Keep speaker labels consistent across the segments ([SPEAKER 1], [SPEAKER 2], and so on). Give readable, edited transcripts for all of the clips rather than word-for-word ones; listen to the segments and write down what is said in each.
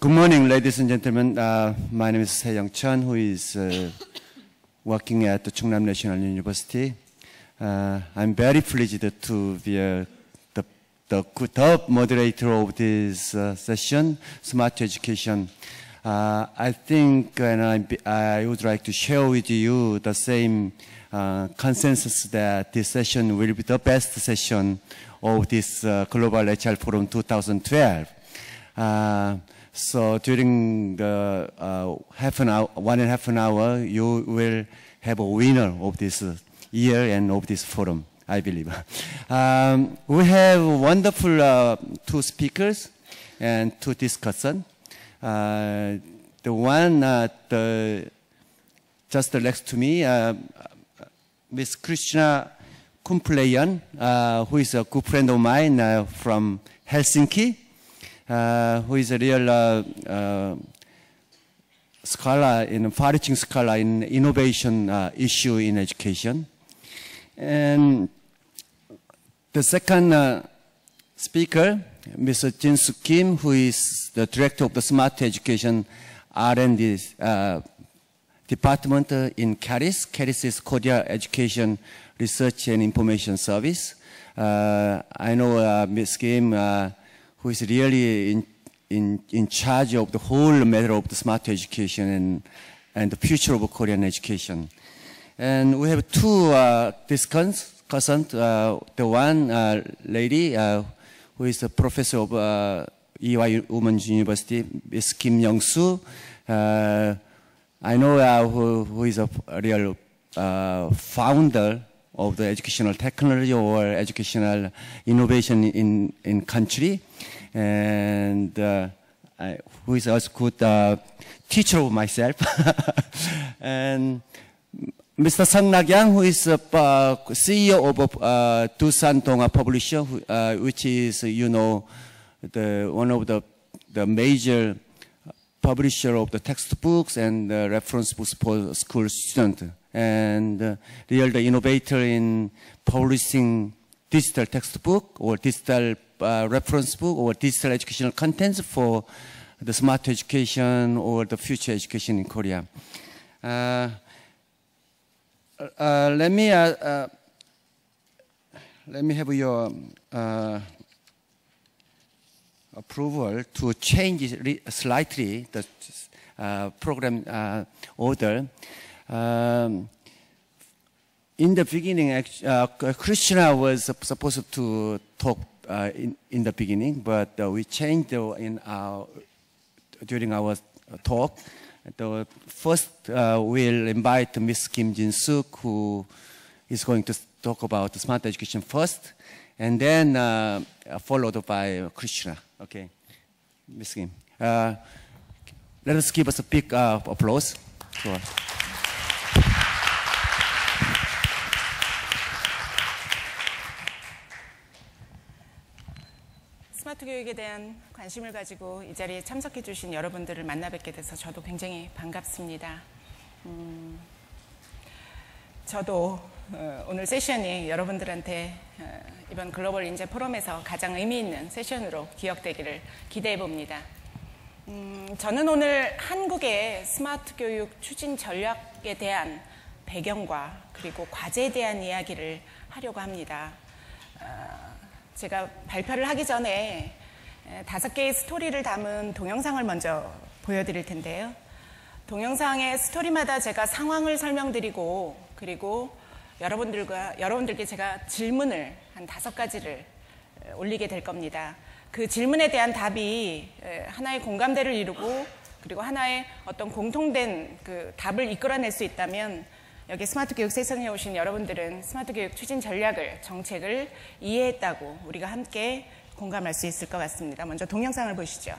[SPEAKER 1] Good morning, ladies and gentlemen. My name is Se Young-chun, who is working at the Chungnam National University. I'm very pleased to be the moderator of this session, Smart Education. I think I would like to share with you the same consensus that this session will be the best session of this Global HR Forum 2012. So during the 1.5 hour, you will have a winner of this year and of this forum, I believe. We have wonderful two speakers and two discussants. The one just next to me, Ms. Krishna Kumpulayan, who is a good friend of mine from Helsinki. Who is a real scholar, far-reaching scholar in innovation issue in education. And the second speaker, Mr. Jin-Soo Kim, who is the director of the Smart Education R&D department in CARIS. CARIS is Korea Education Research and Information Service. I know Ms. Kim, who is really in charge of the whole matter of the smart education and the future of Korean education. And we have two discussants. The one lady who is a professor of EY Women's University, Ms. Kim Young-soo. I know who is a real founder of the educational technology or educational innovation in country, and who is also good teacher of myself. And Mr. Sung Nak-yang, who is CEO of Dusan Donga Publisher, which is, you know, one of the major publisher of the textbooks and reference books for school students. And really the innovator in publishing digital textbook or digital reference book or digital educational contents for the smart education or the future education in Korea. Let me have your approval to change slightly the program order. In the beginning, Krishna was supposed to talk in the beginning, but we changed during our talk. First, we'll invite Ms. Kim Jin-suk, who is going to talk about smart education first, and then followed by Krishna. Okay, Ms. Kim. Let us give us a big applause. Sure.
[SPEAKER 2] 스마트 교육에 대한 관심을 가지고 이 자리에 참석해 주신 여러분들을 만나 뵙게 돼서 저도 굉장히 반갑습니다. 저도 오늘 세션이 여러분들한테 이번 글로벌 인재 포럼에서 가장 의미 있는 세션으로 기억되기를 기대해 봅니다. 저는 오늘 한국의 스마트 교육 추진 전략에 대한 배경과 그리고 과제에 대한 이야기를 하려고 합니다. 제가 발표를 하기 전에 5개의 스토리를 담은 동영상을 먼저 보여드릴 텐데요. 동영상의 스토리마다 제가 상황을 설명드리고 그리고 여러분들께 제가 질문을 한 5가지를 올리게 될 겁니다. 그 질문에 대한 답이 하나의 공감대를 이루고 그리고 하나의 어떤 공통된 그 답을 이끌어낼 수 있다면 여기 스마트 교육 세션에 오신 여러분들은 스마트 교육 추진 전략을, 정책을 이해했다고 우리가 함께 공감할 수 있을 것 같습니다. 먼저 동영상을 보시죠.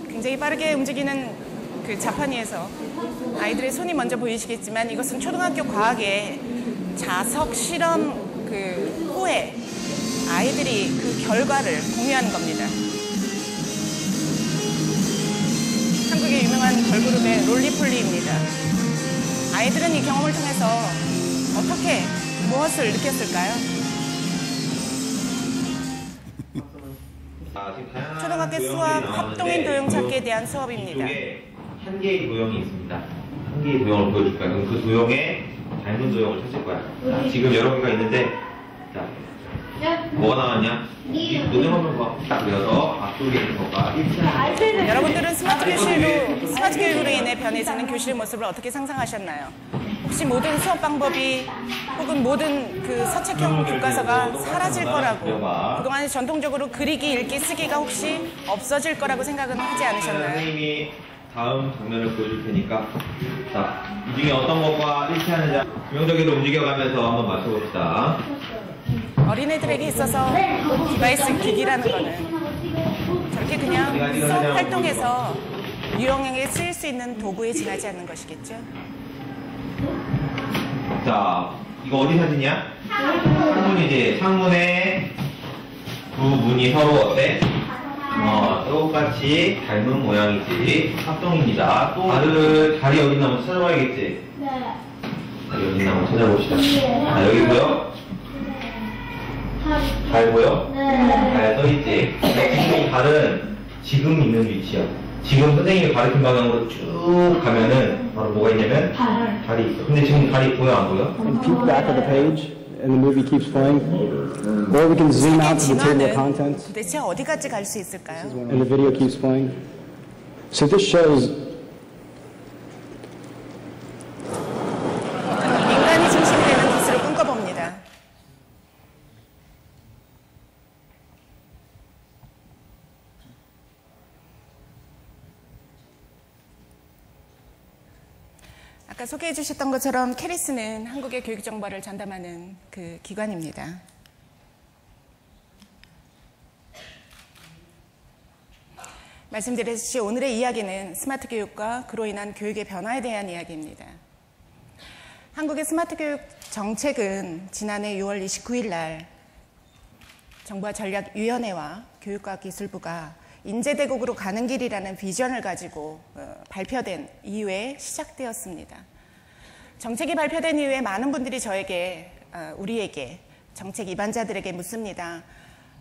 [SPEAKER 2] 굉장히 빠르게 움직이는 그 자판위에서 아이들의 손이 먼저 보이시겠지만 이것은 초등학교 과학의 자석 실험 그 후에 아이들이 그 결과를 공유하는 겁니다. 걸그룹의 롤리폴리입니다. 아이들은 이 경험을 통해서 어떻게 무엇을 느꼈을까요? 초등학교 수학 합동인 도형 찾기에 대한 수업입니다.
[SPEAKER 3] 한 개의 도형이 있습니다. 한 개의 도형을 보여줄 거야. 그럼 그 도형에 닮은 도형을 찾을 거야. 자, 지금 여러 개가 있는데, 자, 뭐가 나왔냐? 눈을 한번 딱 그려서 앞쪽에 있는 것과 일치하는.
[SPEAKER 2] 여러분들은 스마트 교육으로 인해 변해지는 교실의 모습을 어떻게 상상하셨나요? 혹시 모든 수업 방법이 혹은 모든 그 서책형 교과서가 사라질 거라고, 그동안 전통적으로 그리기, 읽기, 쓰기가 혹시 없어질 거라고 생각은 하지 않으셨나요?
[SPEAKER 3] 선생님이 다음 장면을 보여줄 테니까, 자, 이 중에 어떤 것과 일치하는지 규명적으로 움직여가면서 한번 맞춰봅시다.
[SPEAKER 2] 어린애들에게 있어서 디바이스 기기라는 거는 저렇게 그냥 수업 활동에서 유용하게 쓰일 수 있는 도구에 지나지 않는 것이겠죠?
[SPEAKER 3] 자, 이거 어디 사진이야? 창문이지. 창문에 두 문이 서로 어때? 똑같이 닮은 모양이지. 합동입니다. 또 다리 어디 있나 한번 찾아봐야겠지?
[SPEAKER 4] 네.
[SPEAKER 3] 다리 어디 있나 한번 찾아봅시다. 자, 여기 보여? 잘 보여?
[SPEAKER 4] 네.
[SPEAKER 3] 잘 써있지? 지금 이 발은 지금 있는 위치야. 지금 선생님이 가르친 방향으로 쭉 가면은 바로 뭐가 있냐면 달이 있어. 근데 지금 달이 보여 안 보여?
[SPEAKER 5] And peek back at the page, and the movie keeps playing. Or we can zoom out to the table of contents,
[SPEAKER 2] 도대체 어디까지 갈 수 있을까요?
[SPEAKER 5] and the video keeps playing. So this shows
[SPEAKER 2] 인간이 중심이 되는 기술을 꿈꿔봅니다. 아까 소개해 주셨던 것처럼 캐리스는 한국의 교육 정보를 전담하는 그 기관입니다. 말씀드렸듯이 오늘의 이야기는 스마트 교육과 그로 인한 교육의 변화에 대한 이야기입니다. 한국의 스마트 교육 정책은 지난해 6월 29일 날 정부와 전략위원회와 교육과학기술부가 인재대국으로 가는 길이라는 비전을 가지고 발표된 이후에 시작되었습니다. 정책이 발표된 이후에 많은 분들이 저에게, 우리에게, 정책 입안자들에게 묻습니다.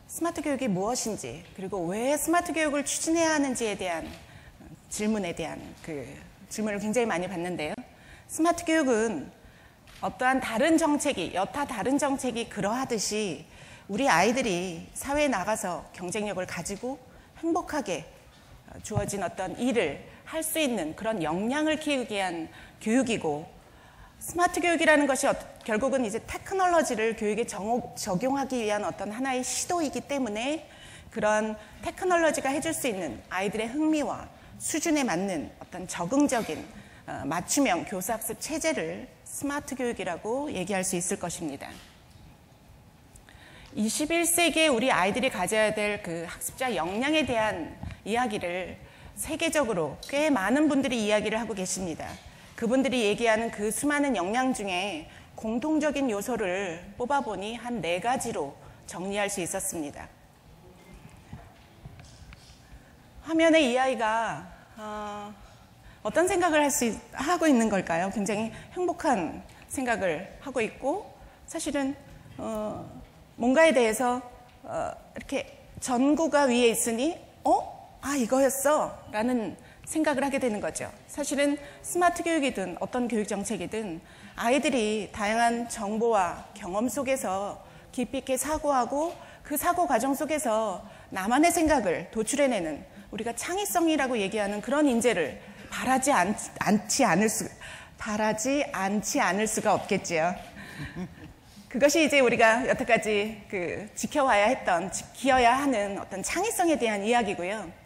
[SPEAKER 2] 스마트 교육이 무엇인지, 그리고 왜 스마트 교육을 추진해야 하는지에 대한 질문에 대한 그 질문을 굉장히 많이 받는데요. 스마트 교육은 어떠한 다른 정책이, 여타 다른 정책이 그러하듯이 우리 아이들이 사회에 나가서 경쟁력을 가지고 행복하게 주어진 어떤 일을 할 수 있는 그런 역량을 키우기 위한 교육이고, 스마트 교육이라는 것이 결국은 이제 테크놀로지를 교육에 적용하기 위한 어떤 하나의 시도이기 때문에 그런 테크놀로지가 해줄 수 있는 아이들의 흥미와 수준에 맞는 어떤 적응적인 맞춤형 교사학습 체제를 스마트 교육이라고 얘기할 수 있을 것입니다. 21세기에 우리 아이들이 가져야 될 그 학습자 역량에 대한 이야기를 세계적으로 꽤 많은 분들이 이야기를 하고 계십니다. 그분들이 얘기하는 그 수많은 역량 중에 공통적인 요소를 뽑아보니 한 4가지로 정리할 수 있었습니다. 화면에 이 아이가 어떤 생각을 하고 있는 걸까요? 굉장히 행복한 생각을 하고 있고, 사실은 뭔가에 대해서 이렇게 전구가 위에 있으니 이거였어 라는 생각을 하게 되는 거죠. 사실은 스마트 교육이든 어떤 교육 정책이든 아이들이 다양한 정보와 경험 속에서 깊이 있게 사고하고 그 사고 과정 속에서 나만의 생각을 도출해내는, 우리가 창의성이라고 얘기하는 그런 인재를 바라지 않지 않을 수가 없겠지요. 그것이 이제 우리가 여태까지 지켜야 하는 어떤 창의성에 대한 이야기고요.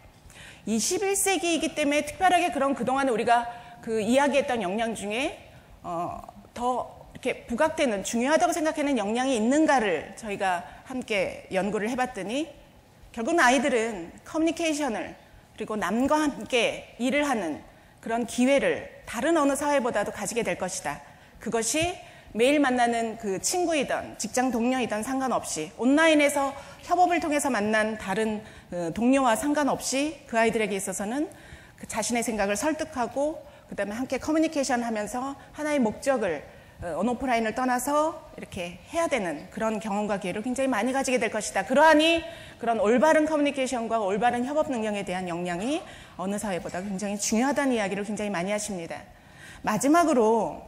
[SPEAKER 2] 21세기이기 때문에 특별하게 그런 그동안 우리가 이야기했던 역량 중에 더 이렇게 부각되는, 중요하다고 생각하는 역량이 있는가를 저희가 함께 연구를 해봤더니, 결국은 아이들은 커뮤니케이션을, 그리고 남과 함께 일을 하는 그런 기회를 다른 어느 사회보다도 가지게 될 것이다. 그것이 매일 만나는 그 친구이든 직장 동료이든 상관없이, 온라인에서 협업을 통해서 만난 다른 동료와 상관없이 그 아이들에게 있어서는 그 자신의 생각을 설득하고 그다음에 함께 커뮤니케이션 하면서 하나의 목적을 온오프라인을 떠나서 이렇게 해야 되는 그런 경험과 기회를 굉장히 많이 가지게 될 것이다. 그러하니 그런 올바른 커뮤니케이션과 올바른 협업 능력에 대한 역량이 어느 사회보다 굉장히 중요하다는 이야기를 굉장히 많이 하십니다. 마지막으로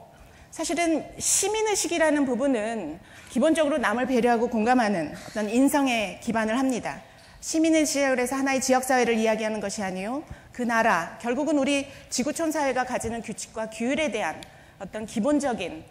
[SPEAKER 2] 사실은 시민의식이라는 부분은 기본적으로 남을 배려하고 공감하는 어떤 인성에 기반을 합니다. 시민의식을 해서 하나의 지역사회를 이야기하는 것이 아니요, 그 나라, 결국은 우리 지구촌 사회가 가지는 규칙과 규율에 대한 어떤 기본적인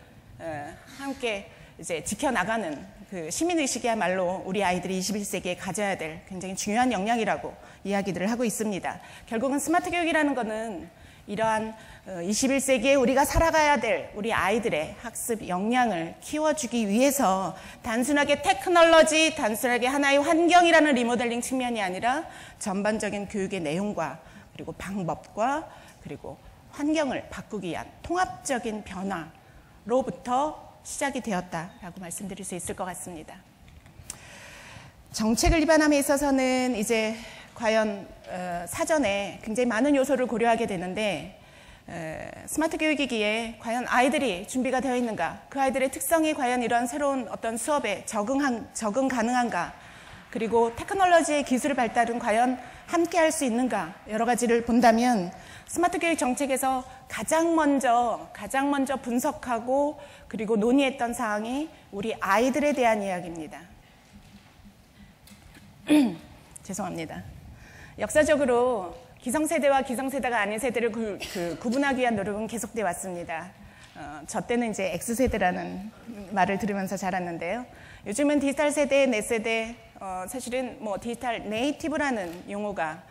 [SPEAKER 2] 함께 이제 지켜나가는 그 시민의식이야말로 우리 아이들이 21세기에 가져야 될 굉장히 중요한 역량이라고 이야기들을 하고 있습니다. 결국은 스마트 교육이라는 것은 이러한 21세기에 우리가 살아가야 될 우리 아이들의 학습 역량을 키워주기 위해서 단순하게 테크놀로지, 단순하게 하나의 환경이라는 리모델링 측면이 아니라 전반적인 교육의 내용과 그리고 방법과 그리고 환경을 바꾸기 위한 통합적인 변화로부터 시작이 되었다라고 말씀드릴 수 있을 것 같습니다. 정책을 입안함에 있어서는 이제 과연 사전에 굉장히 많은 요소를 고려하게 되는데 스마트 교육이기에 과연 아이들이 준비가 되어 있는가, 그 아이들의 특성이 과연 이런 새로운 어떤 수업에 적응 가능한가, 그리고 테크놀로지의 기술 발달은 과연 함께 할 수 있는가, 여러 가지를 본다면 스마트 교육 정책에서 가장 먼저 분석하고 그리고 논의했던 사항이 우리 아이들에 대한 이야기입니다. 죄송합니다. 역사적으로 기성세대와 기성세대가 아닌 세대를 구분하기 위한 노력은 계속되어 왔습니다. 저 때는 이제 X세대라는 말을 들으면서 자랐는데요. 요즘은 디지털 세대, 넷세대, 사실은 뭐 디지털 네이티브라는 용어가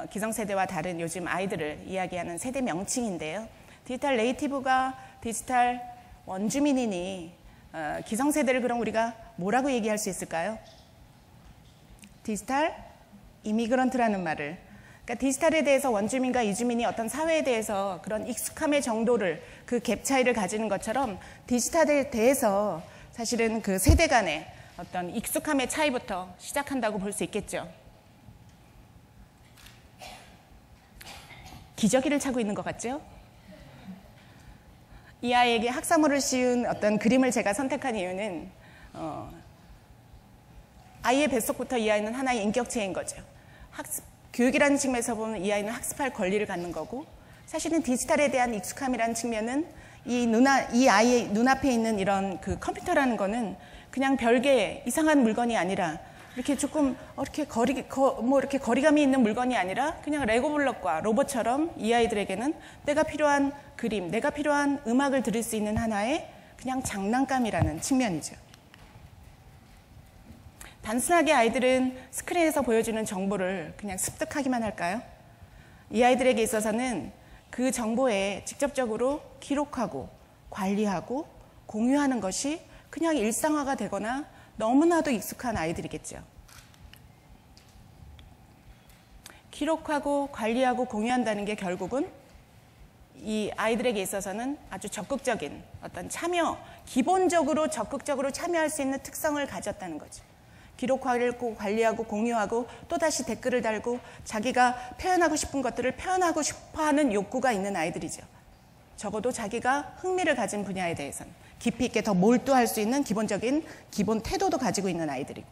[SPEAKER 2] 기성세대와 다른 요즘 아이들을 이야기하는 세대 명칭인데요. 디지털 네이티브가 디지털 원주민이니 기성세대를 그럼 우리가 뭐라고 얘기할 수 있을까요? 디지털 이미그런트라는 말을, 그러니까 디지털에 대해서 원주민과 이주민이 어떤 사회에 대해서 그런 익숙함의 정도를, 그 갭 차이를 가지는 것처럼 디지털에 대해서 사실은 그 세대 간의 어떤 익숙함의 차이부터 시작한다고 볼 수 있겠죠. 기저귀를 차고 있는 것 같죠? 이 아이에게 학사모를 씌운 어떤 그림을 제가 선택한 이유는 아이의 뱃속부터 이 아이는 하나의 인격체인 거죠. 교육이라는 측면에서 보면 이 아이는 학습할 권리를 갖는 거고, 사실은 디지털에 대한 익숙함이라는 측면은 이 아이의 눈앞에 있는 이런 그 컴퓨터라는 거는 그냥 별개의 이상한 물건이 아니라 이렇게 조금 이렇게 이렇게 거리감이 있는 물건이 아니라 그냥 레고 블록과 로봇처럼 이 아이들에게는 내가 필요한 그림, 내가 필요한 음악을 들을 수 있는 하나의 그냥 장난감이라는 측면이죠. 단순하게 아이들은 스크린에서 보여주는 정보를 그냥 습득하기만 할까요? 이 아이들에게 있어서는 그 정보에 직접적으로 기록하고 관리하고 공유하는 것이 그냥 일상화가 되거나 너무나도 익숙한 아이들이겠죠. 기록하고 관리하고 공유한다는 게 결국은 이 아이들에게 있어서는 아주 적극적인 어떤 참여, 기본적으로 적극적으로 참여할 수 있는 특성을 가졌다는 거죠. 기록하고 관리하고 공유하고 또다시 댓글을 달고 자기가 표현하고 싶은 것들을 표현하고 싶어하는 욕구가 있는 아이들이죠. 적어도 자기가 흥미를 가진 분야에 대해서는 깊이 있게 더 몰두할 수 있는 기본적인 기본 태도도 가지고 있는 아이들이고,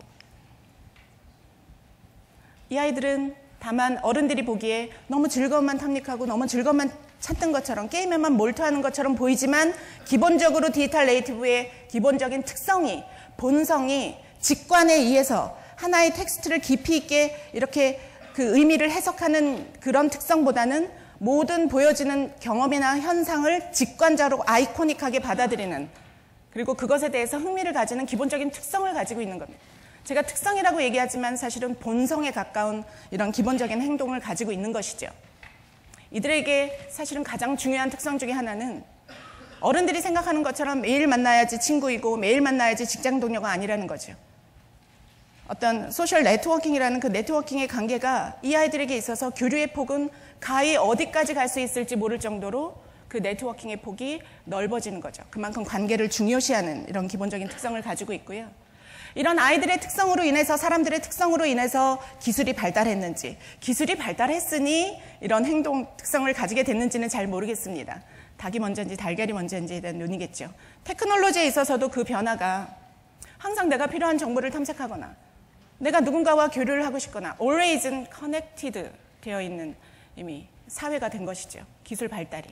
[SPEAKER 2] 이 아이들은 다만 어른들이 보기에 너무 즐거움만 탐닉하고 너무 즐거움만 찾는 것처럼 게임에만 몰두하는 것처럼 보이지만 기본적으로 디지털 네이티브의 기본적인 특성이, 본성이 직관에 의해서 하나의 텍스트를 깊이 있게 이렇게 그 의미를 해석하는 그런 특성보다는 모든 보여지는 경험이나 현상을 직관적으로 아이코닉하게 받아들이는, 그리고 그것에 대해서 흥미를 가지는 기본적인 특성을 가지고 있는 겁니다. 제가 특성이라고 얘기하지만 사실은 본성에 가까운 이런 기본적인 행동을 가지고 있는 것이죠. 이들에게 사실은 가장 중요한 특성 중에 하나는 어른들이 생각하는 것처럼 매일 만나야지 친구이고 매일 만나야지 직장 동료가 아니라는 거죠. 어떤 소셜 네트워킹이라는 그 네트워킹의 관계가 이 아이들에게 있어서 교류의 폭은 가히 어디까지 갈 수 있을지 모를 정도로 그 네트워킹의 폭이 넓어지는 거죠. 그만큼 관계를 중요시하는 이런 기본적인 특성을 가지고 있고요. 이런 아이들의 특성으로 인해서, 사람들의 특성으로 인해서 기술이 발달했는지, 기술이 발달했으니 이런 행동 특성을 가지게 됐는지는 잘 모르겠습니다. 닭이 먼저인지 달걀이 먼저인지에 대한 논의겠죠. 테크놀로지에 있어서도 그 변화가 항상 내가 필요한 정보를 탐색하거나 내가 누군가와 교류를 하고 싶거나 always connected 되어 있는 이미 사회가 된 것이죠. 기술 발달이.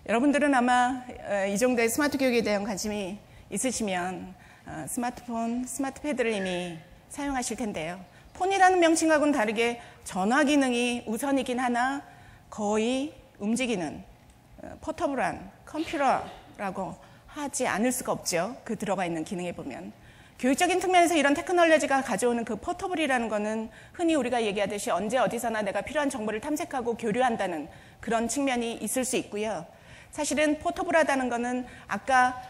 [SPEAKER 2] 여러분들은 아마 이 정도의 스마트 교육에 대한 관심이 있으시면 스마트폰, 스마트패드를 이미 사용하실 텐데요. 폰이라는 명칭하고는 다르게 전화 기능이 우선이긴 하나 거의 움직이는 포터블한 컴퓨터라고 하지 않을 수가 없죠. 그 들어가 있는 기능에 보면. 교육적인 측면에서 이런 테크놀로지가 가져오는 그 포터블이라는 거는 흔히 우리가 얘기하듯이 언제 어디서나 내가 필요한 정보를 탐색하고 교류한다는 그런 측면이 있을 수 있고요. 사실은 포터블하다는 거는 아까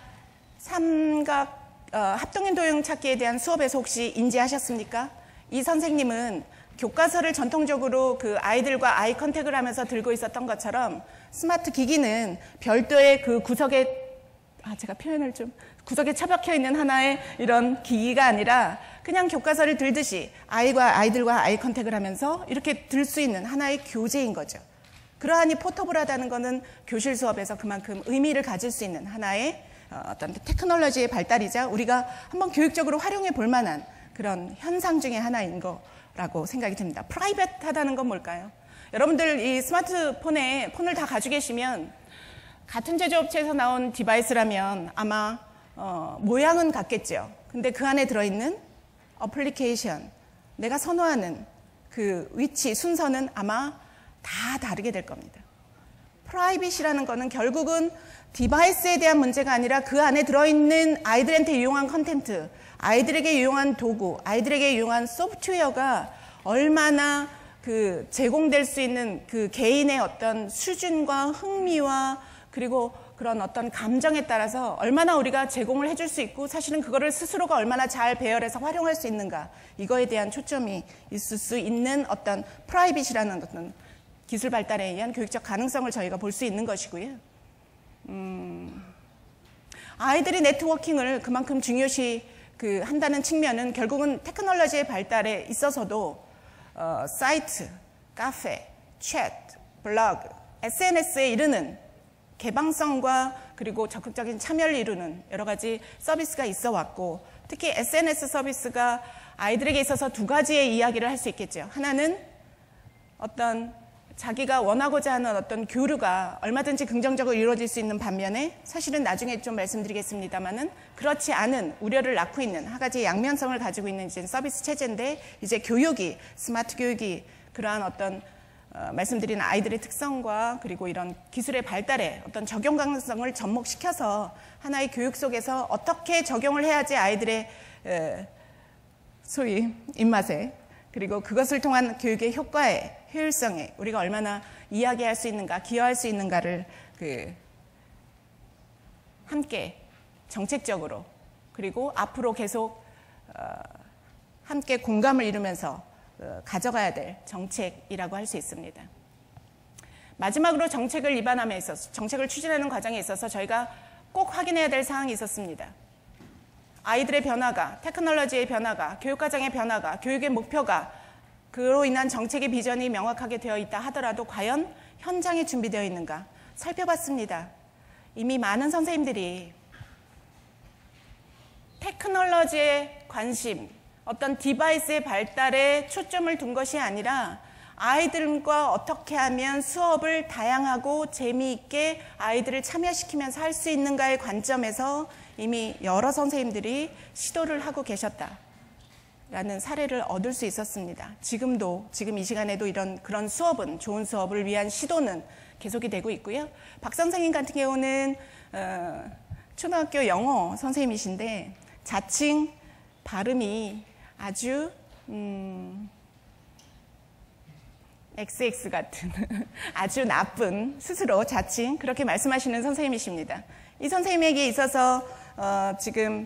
[SPEAKER 2] 삼각 합동인 도형 찾기에 대한 수업에서 혹시 인지하셨습니까? 이 선생님은 교과서를 전통적으로 그 아이들과 아이 컨택을 하면서 들고 있었던 것처럼 스마트 기기는 별도의 그 구석에 제가 표현을 좀 구석에 처박혀 있는 하나의 이런 기기가 아니라 그냥 교과서를 들듯이 아이들과 아이 컨택을 하면서 이렇게 들 수 있는 하나의 교재인 거죠. 그러하니 포터블하다는 것은 교실 수업에서 그만큼 의미를 가질 수 있는 하나의 어떤 테크놀로지의 발달이자 우리가 한번 교육적으로 활용해 볼 만한 그런 현상 중에 하나인 거라고 생각이 듭니다. 프라이빗하다는 건 뭘까요? 여러분들 이 스마트폰에 폰을 다 가지고 계시면 같은 제조업체에서 나온 디바이스라면 아마 모양은 같겠죠. 근데 그 안에 들어있는 어플리케이션, 내가 선호하는 그 위치, 순서는 아마 다 다르게 될 겁니다. 프라이빗이라는 거는 결국은 디바이스에 대한 문제가 아니라 그 안에 들어있는 아이들한테 유용한 컨텐트, 아이들에게 유용한 도구, 아이들에게 유용한 소프트웨어가 얼마나 그 제공될 수 있는 그 개인의 어떤 수준과 흥미와 그리고 그런 어떤 감정에 따라서 얼마나 우리가 제공을 해줄 수 있고 사실은 그거를 스스로가 얼마나 잘 배열해서 활용할 수 있는가, 이거에 대한 초점이 있을 수 있는 어떤 프라이빗이라는 어떤 기술 발달에 의한 교육적 가능성을 저희가 볼 수 있는 것이고요. 아이들이 네트워킹을 그만큼 중요시 한다는 측면은 결국은 테크놀로지의 발달에 있어서도 사이트, 카페, 챗, 블로그, SNS에 이르는 개방성과 그리고 적극적인 참여를 이루는 여러 가지 서비스가 있어 왔고, 특히 SNS 서비스가 아이들에게 있어서 두 가지의 이야기를 할 수 있겠죠. 하나는 어떤 자기가 원하고자 하는 어떤 교류가 얼마든지 긍정적으로 이루어질 수 있는 반면에 사실은 나중에 좀 말씀드리겠습니다만은 그렇지 않은 우려를 낳고 있는 한 가지 양면성을 가지고 있는 이제 서비스 체제인데, 이제 교육이, 스마트 교육이 그러한 어떤 말씀드린 아이들의 특성과 그리고 이런 기술의 발달에 어떤 적용 가능성을 접목시켜서 하나의 교육 속에서 어떻게 적용을 해야지 아이들의 소위 입맛에 그리고 그것을 통한 교육의 효과에, 효율성에 우리가 얼마나 이야기할 수 있는가, 기여할 수 있는가를 함께 정책적으로 그리고 앞으로 계속 함께 공감을 이루면서 가져가야 될 정책이라고 할 수 있습니다. 마지막으로 정책을 입안함에 있어서, 정책을 추진하는 과정에 있어서 저희가 꼭 확인해야 될 사항이 있었습니다. 아이들의 변화가, 테크놀로지의 변화가, 교육과정의 변화가, 교육의 목표가 그로 인한 정책의 비전이 명확하게 되어 있다 하더라도 과연 현장에 준비되어 있는가 살펴봤습니다. 이미 많은 선생님들이 테크놀로지에 관심, 어떤 디바이스의 발달에 초점을 둔 것이 아니라 아이들과 어떻게 하면 수업을 다양하고 재미있게 아이들을 참여시키면서 할 수 있는가의 관점에서 이미 여러 선생님들이 시도를 하고 계셨다라는 사례를 얻을 수 있었습니다. 지금 이 시간에도 그런 수업은, 좋은 수업을 위한 시도는 계속이 되고 있고요. 박 선생님 같은 경우는 초등학교 영어 선생님이신데 자칭 발음이 아주 XX 같은 아주 나쁜, 스스로 자칭 그렇게 말씀하시는 선생님이십니다. 이 선생님에게 있어서 지금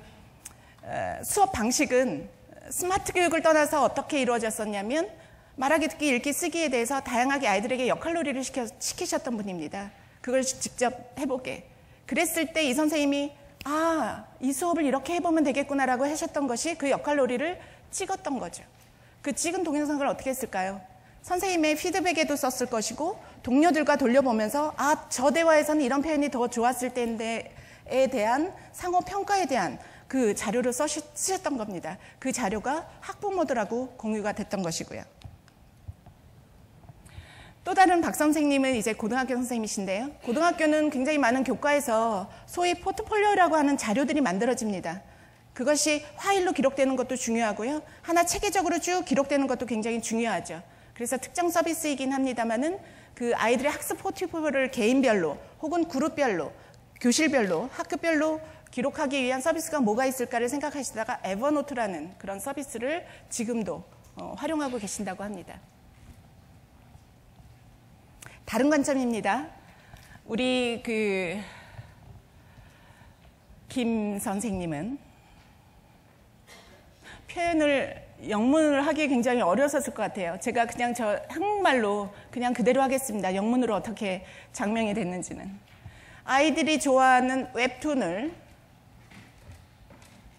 [SPEAKER 2] 수업 방식은 스마트 교육을 떠나서 어떻게 이루어졌었냐면 말하기, 듣기, 읽기, 쓰기에 대해서 다양하게 아이들에게 역할놀이를 시키셨던 분입니다. 그걸 직접 해보게. 그랬을 때 이 선생님이 이 수업을 이렇게 해보면 되겠구나라고 하셨던 것이 그 역할놀이를 찍었던 거죠. 그 찍은 동영상을 어떻게 했을까요? 선생님의 피드백에도 썼을 것이고 동료들과 돌려보면서 저 대화에서는 이런 표현이 더 좋았을 텐데에 대한 상호 평가에 대한 그 자료를 쓰셨던 겁니다. 그 자료가 학부모들하고 공유가 됐던 것이고요. 또 다른 박 선생님은 이제 고등학교 선생님이신데요. 고등학교는 굉장히 많은 교과에서 소위 포트폴리오라고 하는 자료들이 만들어집니다. 그것이 파일로 기록되는 것도 중요하고요. 하나 체계적으로 쭉 기록되는 것도 굉장히 중요하죠. 그래서 특정 서비스이긴 합니다만은 그 아이들의 학습 포트폴리오를 개인별로 혹은 그룹별로, 교실별로, 학급별로 기록하기 위한 서비스가 뭐가 있을까를 생각하시다가 에버노트라는 그런 서비스를 지금도 활용하고 계신다고 합니다. 다른 관점입니다. 우리 김 선생님은 표현을 영문을 하기 굉장히 어려웠을 것 같아요. 제가 그냥 한국말로 그냥 그대로 하겠습니다. 영문으로 어떻게 장명이 됐는지는. 아이들이 좋아하는 웹툰을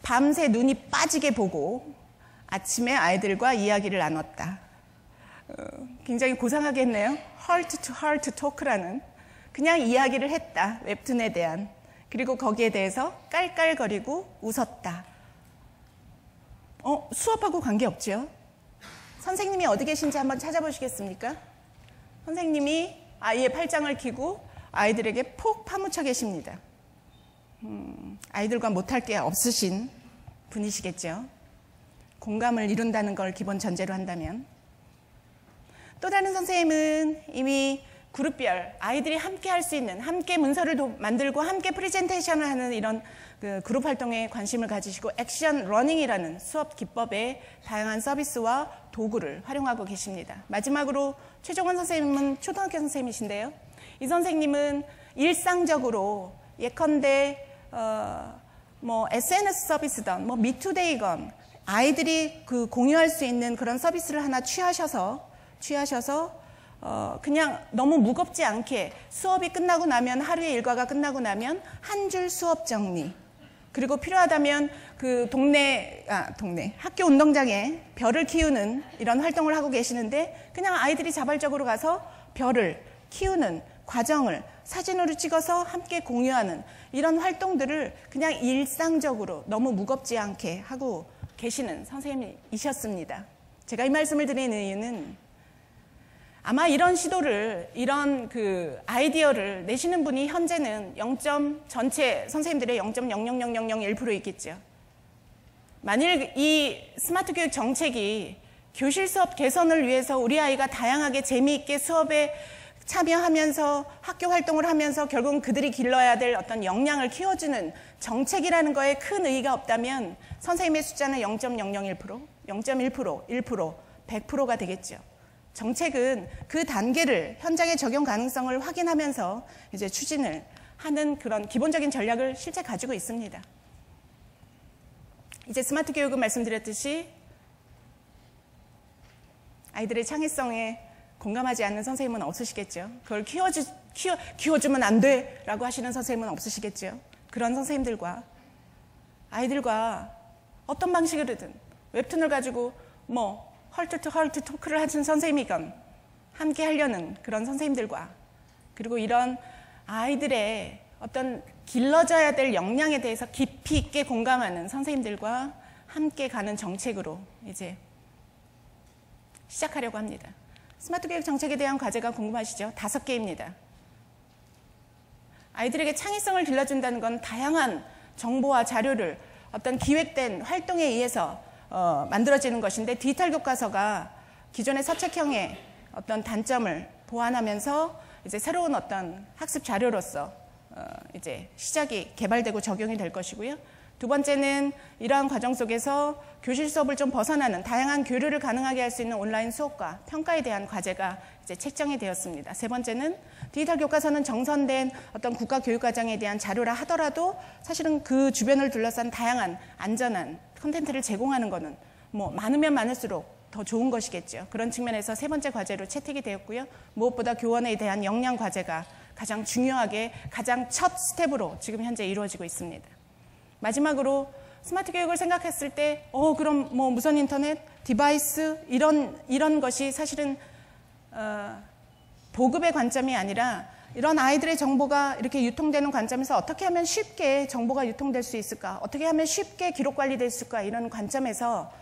[SPEAKER 2] 밤새 눈이 빠지게 보고 아침에 아이들과 이야기를 나눴다. 굉장히 고상하게 했네요. Heart to Heart Talk라는 그냥 이야기를 했다. 웹툰에 대한. 그리고 거기에 대해서 깔깔거리고 웃었다. 수업하고 관계없죠. 선생님이 어디 계신지 한번 찾아보시겠습니까? 선생님이 아이의 팔짱을 끼고 아이들에게 폭 파묻혀 계십니다. 아이들과 못할 게 없으신 분이시겠죠. 공감을 이룬다는 걸 기본 전제로 한다면. 또 다른 선생님은 이미 그룹별, 아이들이 함께 할 수 있는, 함께 문서를 만들고 함께 프레젠테이션을 하는 이런 그룹 활동에 관심을 가지시고 액션 러닝이라는 수업 기법의 다양한 서비스와 도구를 활용하고 계십니다. 마지막으로 최종원 선생님은 초등학교 선생님이신데요. 이 선생님은 일상적으로 예컨대 SNS 서비스든 미투데이건 아이들이 공유할 수 있는 그런 서비스를 하나 취하셔서 그냥 너무 무겁지 않게 수업이 끝나고 나면 하루의 일과가 끝나고 나면 한 줄 수업 정리, 그리고 필요하다면 그 동네 학교 운동장에 별을 키우는 이런 활동을 하고 계시는데 그냥 아이들이 자발적으로 가서 별을 키우는 과정을 사진으로 찍어서 함께 공유하는 이런 활동들을 그냥 일상적으로 너무 무겁지 않게 하고 계시는 선생님이셨습니다. 제가 이 말씀을 드리는 이유는 아마 이런 시도를, 이런 아이디어를 내시는 분이 현재는 전체 선생님들의 0.00001% 있겠죠. 만일 이 스마트 교육 정책이 교실 수업 개선을 위해서 우리 아이가 다양하게 재미있게 수업에 참여하면서 학교 활동을 하면서 결국은 그들이 길러야 될 어떤 역량을 키워주는 정책이라는 거에 큰 의의가 없다면 선생님의 숫자는 0.001%, 0.1%, 1%, 100%가 되겠죠. 정책은 그 단계를 현장의 적용 가능성을 확인하면서 이제 추진을 하는 그런 기본적인 전략을 실제 가지고 있습니다. 이제 스마트 교육은 말씀드렸듯이 아이들의 창의성에 공감하지 않는 선생님은 없으시겠죠. 그걸 키워주면 안 돼 라고 하시는 선생님은 없으시겠죠. 그런 선생님들과 아이들과 어떤 방식으로든 웹툰을 가지고 헐트 투 헐트 토크를 하신 선생님이건 함께 하려는 그런 선생님들과, 그리고 이런 아이들의 어떤 길러져야 될 역량에 대해서 깊이 있게 공감하는 선생님들과 함께 가는 정책으로 이제 시작하려고 합니다. 스마트 교육 정책에 대한 과제가 궁금하시죠? 5개입니다. 아이들에게 창의성을 길러준다는 건 다양한 정보와 자료를 어떤 기획된 활동에 의해서 만들어지는 것인데, 디지털 교과서가 기존의 서책형의 어떤 단점을 보완하면서 이제 새로운 어떤 학습 자료로서 이제 시작이 개발되고 적용이 될 것이고요. 두 번째는 이러한 과정 속에서 교실 수업을 좀 벗어나는 다양한 교류를 가능하게 할 수 있는 온라인 수업과 평가에 대한 과제가 이제 책정이 되었습니다. 세 번째는 디지털 교과서는 정선된 어떤 국가 교육 과정에 대한 자료라 하더라도 사실은 그 주변을 둘러싼 다양한 안전한 콘텐츠를 제공하는 것은 많으면 많을수록 더 좋은 것이겠죠. 그런 측면에서 세 번째 과제로 채택이 되었고요. 무엇보다 교원에 대한 역량 과제가 가장 중요하게 가장 첫 스텝으로 지금 현재 이루어지고 있습니다. 마지막으로 스마트 교육을 생각했을 때 그럼 뭐 무선 인터넷, 디바이스 이런 것이 사실은 보급의 관점이 아니라 이런 아이들의 정보가 이렇게 유통되는 관점에서 어떻게 하면 쉽게 정보가 유통될 수 있을까? 어떻게 하면 쉽게 기록 관리될 수 있을까? 이런 관점에서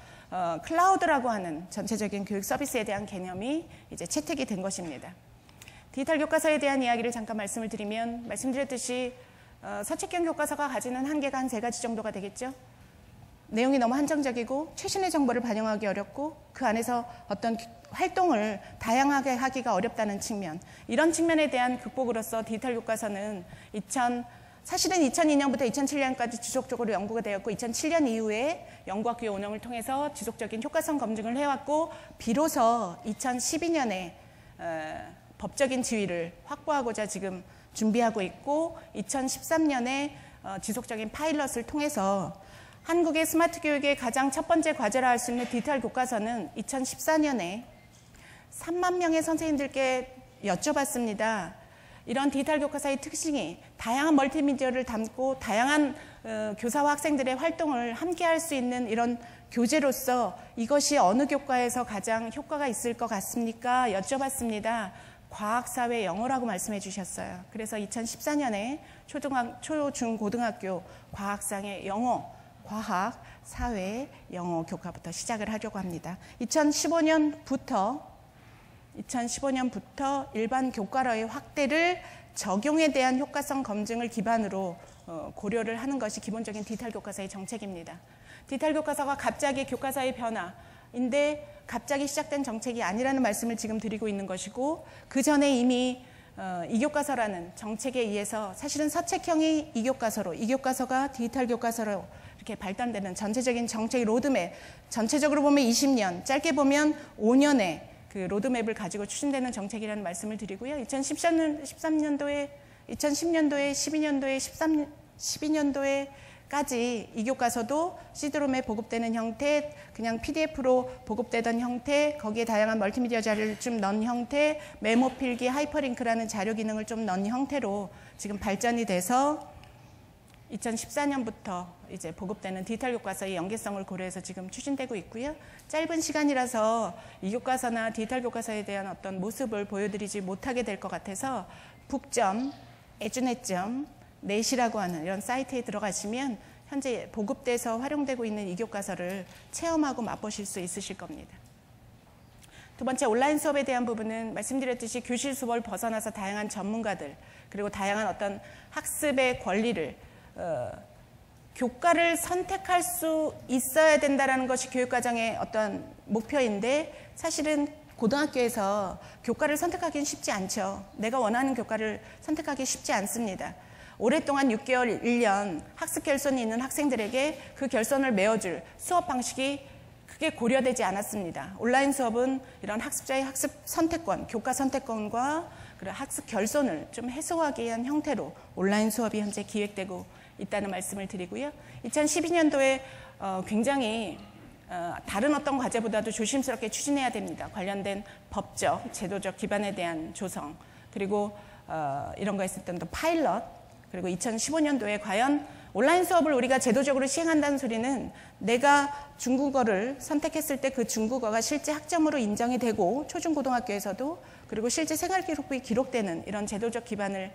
[SPEAKER 2] 클라우드라고 하는 전체적인 교육 서비스에 대한 개념이 이제 채택이 된 것입니다. 디지털 교과서에 대한 이야기를 잠깐 말씀을 드리면 말씀드렸듯이 서책형 교과서가 가지는 한계가 한 3가지 정도가 되겠죠. 내용이 너무 한정적이고 최신의 정보를 반영하기 어렵고 그 안에서 어떤 활동을 다양하게 하기가 어렵다는 측면, 이런 측면에 대한 극복으로서 디지털 교과서는 사실은 2002년부터 2007년까지 지속적으로 연구가 되었고 2007년 이후에 연구학교 운영을 통해서 지속적인 효과성 검증을 해왔고 비로소 2012년에 법적인 지위를 확보하고자 지금 준비하고 있고 2013년에 지속적인 파일럿을 통해서 한국의 스마트 교육의 가장 첫 번째 과제라 할 수 있는 디지털 교과서는 2014년에 3만 명의 선생님들께 여쭤봤습니다. 이런 디지털 교과서의 특징이 다양한 멀티미디어를 담고 다양한 교사와 학생들의 활동을 함께 할 수 있는 이런 교재로서 이것이 어느 교과에서 가장 효과가 있을 것 같습니까? 여쭤봤습니다. 과학, 사회, 영어라고 말씀해 주셨어요. 그래서 2014년에 초, 중, 고등학교 과학상의 영어, 과학, 사회, 영어 교과부터 시작을 하려고 합니다. 2015년부터 일반 교과로의 확대를 적용에 대한 효과성 검증을 기반으로 고려를 하는 것이 기본적인 디지털 교과서의 정책입니다. 디지털 교과서가 갑자기 교과서의 변화인데 갑자기 시작된 정책이 아니라는 말씀을 지금 드리고 있는 것이고, 그 전에 이미 이교과서라는 정책에 의해서 사실은 서책형이 이교과서로, 이교과서가 디지털 교과서로 이렇게 발단되는 전체적인 정책 로드맵, 전체적으로 보면 20년, 짧게 보면 5년의 그 로드맵을 가지고 추진되는 정책이라는 말씀을 드리고요. 2010년도에 12년도에까지 이교과서도 CD롬에 보급되는 형태, 그냥 PDF로 보급되던 형태, 거기에 다양한 멀티미디어 자료를 좀 넣은 형태, 메모 필기, 하이퍼링크라는 자료 기능을 좀 넣은 형태로 지금 발전이 돼서 2014년부터 이제 보급되는 디지털 교과서의 연계성을 고려해서 지금 추진되고 있고요. 짧은 시간이라서 이 교과서나 디지털 교과서에 대한 어떤 모습을 보여드리지 못하게 될 것 같아서 북점, 에듀넷점, 넷이라고 하는 이런 사이트에 들어가시면 현재 보급돼서 활용되고 있는 이 교과서를 체험하고 맛보실 수 있으실 겁니다. 두 번째, 온라인 수업에 대한 부분은 말씀드렸듯이 교실 수업을 벗어나서 다양한 전문가들, 그리고 다양한 어떤 학습의 권리를 교과를 선택할 수 있어야 된다는 것이 교육과정의 어떤 목표인데, 사실은 고등학교에서 교과를 선택하기는 쉽지 않죠. 내가 원하는 교과를 선택하기 쉽지 않습니다. 오랫동안 6개월, 1년 학습 결손이 있는 학생들에게 그 결손을 메워줄 수업 방식이 크게 고려되지 않았습니다. 온라인 수업은 이런 학습자의 학습 선택권, 교과 선택권과 그리고 학습 결손을 좀 해소하기 위한 형태로 온라인 수업이 현재 기획되고 있다는 말씀을 드리고요. 2012년도에 굉장히 다른 어떤 과제보다도 조심스럽게 추진해야 됩니다. 관련된 법적, 제도적 기반에 대한 조성, 그리고 이런 거에 있을 때는 또 파일럿, 그리고 2015년도에 과연 온라인 수업을 우리가 제도적으로 시행한다는 소리는 내가 중국어를 선택했을 때 그 중국어가 실제 학점으로 인정이 되고 초중고등학교에서도, 그리고 실제 생활기록부에 기록되는 이런 제도적 기반을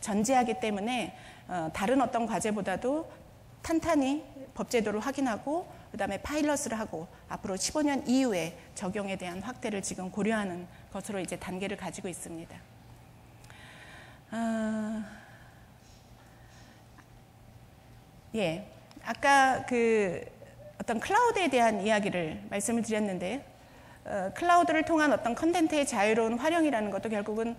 [SPEAKER 2] 전제하기 때문에 다른 어떤 과제보다도 탄탄히 법제도를 확인하고 그다음에 파일럿을 하고 앞으로 15년 이후에 적용에 대한 확대를 지금 고려하는 것으로 이제 단계를 가지고 있습니다. 예, 아까 그 어떤 클라우드에 대한 이야기를 말씀을 드렸는데, 클라우드를 통한 어떤 컨텐츠의 자유로운 활용이라는 것도 결국은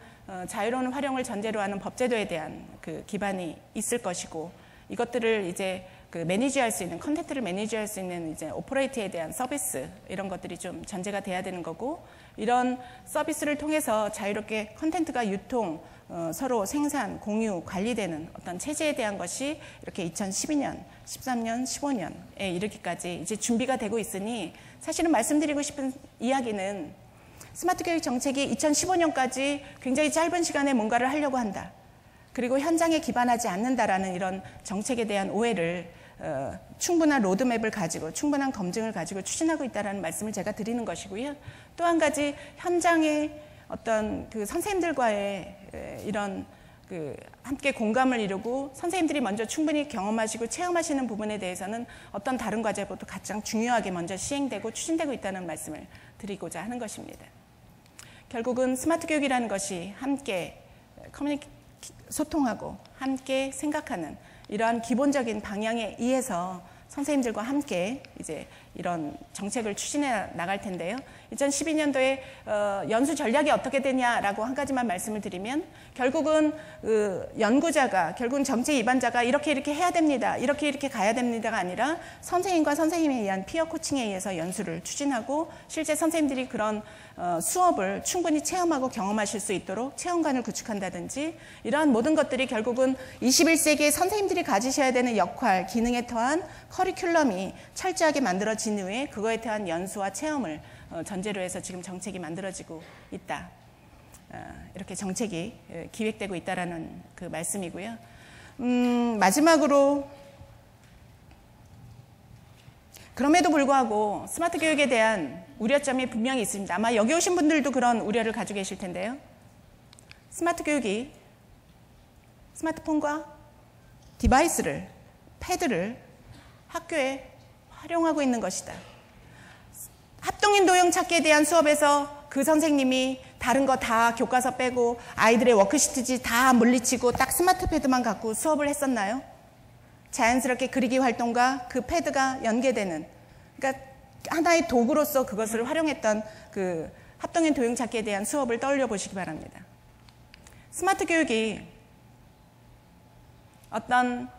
[SPEAKER 2] 자유로운 활용을 전제로 하는 법제도에 대한 그 기반이 있을 것이고, 이것들을 이제 그 매니지할 수 있는, 컨텐츠를 매니지할 수 있는 이제 오퍼레이트에 대한 서비스, 이런 것들이 좀 전제가 돼야 되는 거고, 이런 서비스를 통해서 자유롭게 컨텐츠가 유통, 서로 생산, 공유, 관리되는 어떤 체제에 대한 것이 이렇게 2012년, 13년, 15년에 이르기까지 이제 준비가 되고 있으니, 사실은 말씀드리고 싶은 이야기는 스마트 교육 정책이 2015년까지 굉장히 짧은 시간에 뭔가를 하려고 한다. 그리고 현장에 기반하지 않는다라는 이런 정책에 대한 오해를 충분한 로드맵을 가지고 충분한 검증을 가지고 추진하고 있다는 말씀을 제가 드리는 것이고요. 또 한 가지 현장의 어떤 그 선생님들과의 이런 그 함께 공감을 이루고 선생님들이 먼저 충분히 경험하시고 체험하시는 부분에 대해서는 어떤 다른 과제보다 가장 중요하게 먼저 시행되고 추진되고 있다는 말씀을 드리고자 하는 것입니다. 결국은 스마트 교육이라는 것이 함께 소통하고 함께 생각하는 이러한 기본적인 방향에 의해서 선생님들과 함께 이제 이런 정책을 추진해 나갈 텐데요. 2012년도에 연수 전략이 어떻게 되냐라고 한 가지만 말씀을 드리면 결국은 연구자가 결국은 정책 입안자가 이렇게 해야 됩니다. 이렇게 가야 됩니다가 아니라 선생님과 선생님에 의한 피어 코칭에 의해서 연수를 추진하고 실제 선생님들이 그런 수업을 충분히 체험하고 경험하실 수 있도록 체험관을 구축한다든지 이러한 모든 것들이 결국은 21세기의 선생님들이 가지셔야 되는 역할, 기능에 더한 커리큘럼이 철저하게 만들어진 후에 그거에 대한 연수와 체험을 전제로 해서 지금 정책이 만들어지고 있다. 이렇게 정책이 기획되고 있다라는 그 말씀이고요. 마지막으로 그럼에도 불구하고 스마트 교육에 대한 우려점이 분명히 있습니다. 아마 여기 오신 분들도 그런 우려를 가지고 계실 텐데요. 스마트 교육이 스마트폰과 디바이스를, 패드를 학교에 활용하고 있는 것이다. 합동인 도형 찾기에 대한 수업에서 그 선생님이 다른 거 다 교과서 빼고 아이들의 워크시트지 다 물리치고 딱 스마트 패드만 갖고 수업을 했었나요? 자연스럽게 그리기 활동과 그 패드가 연계되는, 그러니까 하나의 도구로서 그것을 활용했던 그 합동인 도형 찾기에 대한 수업을 떠올려 보시기 바랍니다. 스마트 교육이 어떤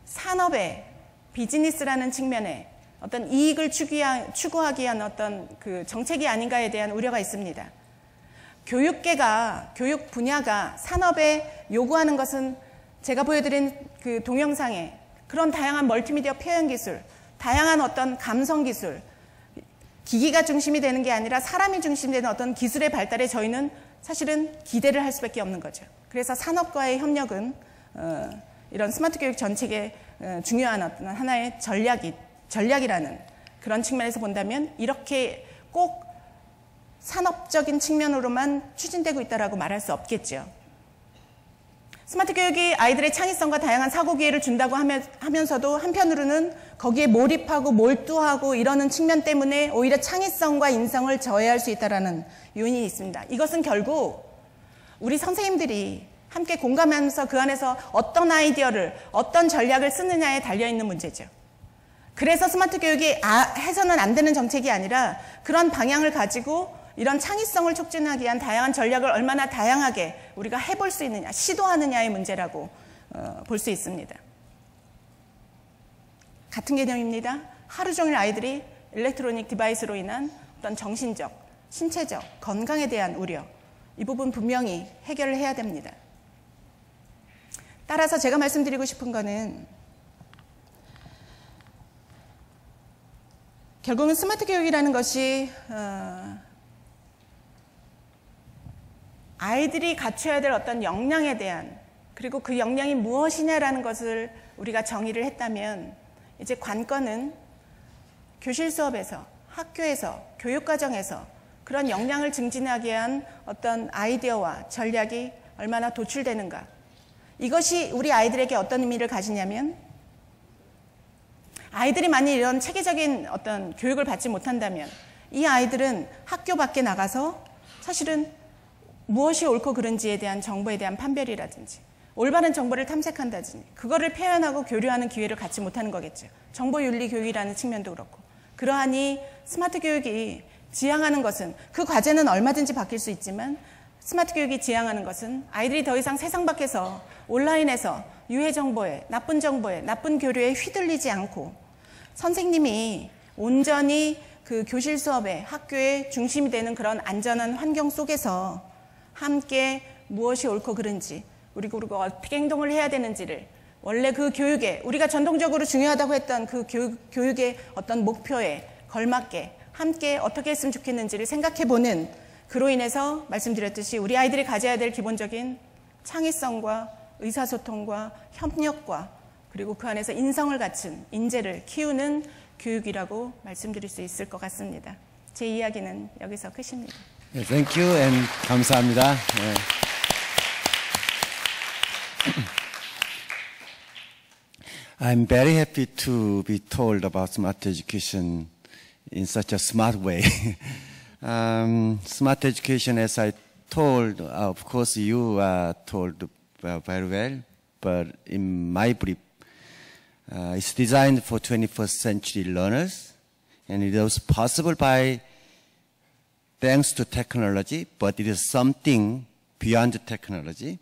[SPEAKER 2] 산업의 비즈니스라는 측면에 어떤 이익을 추구하기 위한 어떤 그 정책이 아닌가에 대한 우려가 있습니다. 교육계가, 교육 분야가 산업에 요구하는 것은 제가 보여드린 그 동영상에 그런 다양한 멀티미디어 표현 기술, 다양한 어떤 감성 기술, 기기가 중심이 되는 게 아니라 사람이 중심이 되는 어떤 기술의 발달에 저희는 사실은 기대를 할 수밖에 없는 거죠. 그래서 산업과의 협력은 이런 스마트 교육 정책의 중요한 어떤 하나의 전략이라는 그런 측면에서 본다면 이렇게 꼭 산업적인 측면으로만 추진되고 있다고 말할 수 없겠죠. 스마트 교육이 아이들의 창의성과 다양한 사고 기회를 준다고 하면서도 한편으로는 거기에 몰입하고 몰두하고 이러는 측면 때문에 오히려 창의성과 인성을 저해할 수 있다는 요인이 있습니다. 이것은 결국 우리 선생님들이 함께 공감하면서 그 안에서 어떤 아이디어를, 어떤 전략을 쓰느냐에 달려있는 문제죠. 그래서 스마트 교육이 해서는 안 되는 정책이 아니라 그런 방향을 가지고 이런 창의성을 촉진하기 위한 다양한 전략을 얼마나 다양하게 우리가 해볼 수 있느냐, 시도하느냐의 문제라고 볼 수 있습니다. 같은 개념입니다. 하루 종일 아이들이 일렉트로닉 디바이스로 인한 어떤 정신적, 신체적, 건강에 대한 우려, 이 부분 분명히 해결을 해야 됩니다. 따라서 제가 말씀드리고 싶은 거는 결국은 스마트 교육이라는 것이 아이들이 갖춰야 될 어떤 역량에 대한, 그리고 그 역량이 무엇이냐라는 것을 우리가 정의를 했다면 이제 관건은 교실 수업에서, 학교에서, 교육과정에서 그런 역량을 증진하기 위한 어떤 아이디어와 전략이 얼마나 도출되는가. 이것이 우리 아이들에게 어떤 의미를 가지냐면 아이들이 만약 이런 체계적인 어떤 교육을 받지 못한다면 이 아이들은 학교 밖에 나가서 사실은 무엇이 옳고 그른지에 대한 정보에 대한 판별이라든지 올바른 정보를 탐색한다든지 그거를 표현하고 교류하는 기회를 갖지 못하는 거겠죠. 정보윤리 교육이라는 측면도 그렇고. 그러하니 스마트 교육이 지향하는 것은 그 과제는 얼마든지 바뀔 수 있지만 스마트 교육이 지향하는 것은 아이들이 더 이상 세상 밖에서 온라인에서 유해 정보에, 나쁜 정보에, 나쁜 교류에 휘둘리지 않고 선생님이 온전히 그 교실 수업에, 학교의 중심이 되는 그런 안전한 환경 속에서 함께 무엇이 옳고 그른지, 우리가 어떻게 행동을 해야 되는지를 원래 그 교육에, 우리가 전통적으로 중요하다고 했던 그 교육의 어떤 목표에 걸맞게 함께 어떻게 했으면 좋겠는지를 생각해보는, 그로 인해서 말씀드렸듯이 우리 아이들이 가져야 될 기본적인 창의성과 의사소통과 협력과 그리고 그 안에서 인성을 갖춘 인재를 키우는 교육이라고 말씀드릴 수 있을 것 같습니다. 제 이야기는 여기서 끝입니다.
[SPEAKER 1] Thank you and 감사합니다. I'm very happy to be told about smart education in such a smart way. Smart education, as I told, of course you told very well, but in my brief, it's designed for 21st century learners, and it was possible thanks to technology, but it is something beyond the technology.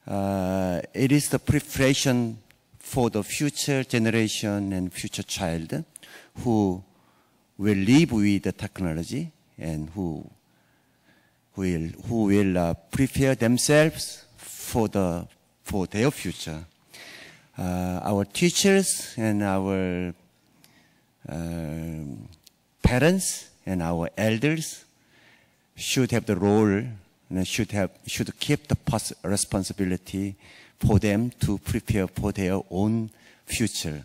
[SPEAKER 1] It is the preparation for the future generation and future child who will live with the technology and who will prepare themselves for their future. Our teachers and our parents and our elders should have the role and should keep the responsibility for them to prepare for their own future.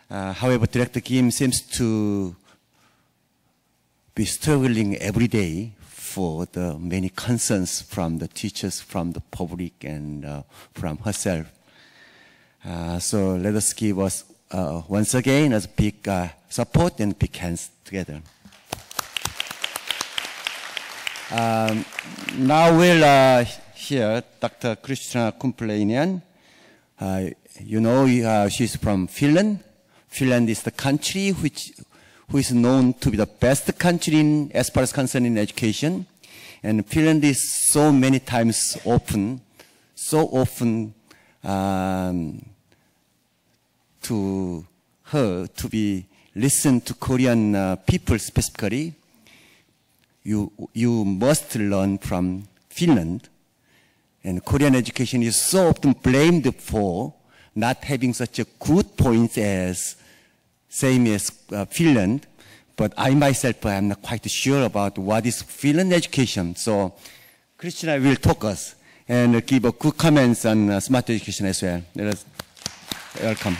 [SPEAKER 1] However, Director Kim seems to be struggling every day for the many concerns from the teachers, from the public, and from herself. So let us give us once again a big support and big hands together. Now we'll hear Dr. Kristina Kumppulainen. You know she's from Finland. Finland is the country who is known to be the best country as far as concerned in education. And Finland is so many times so often to her to be listened to Korean people specifically. You must learn from Finland. And Korean education is so often blamed for not having such a good points as same as Finland. But I myself am not quite sure about what is Finland education. So Kristina will talk us and give a good comments on smart education as well. Let us welcome.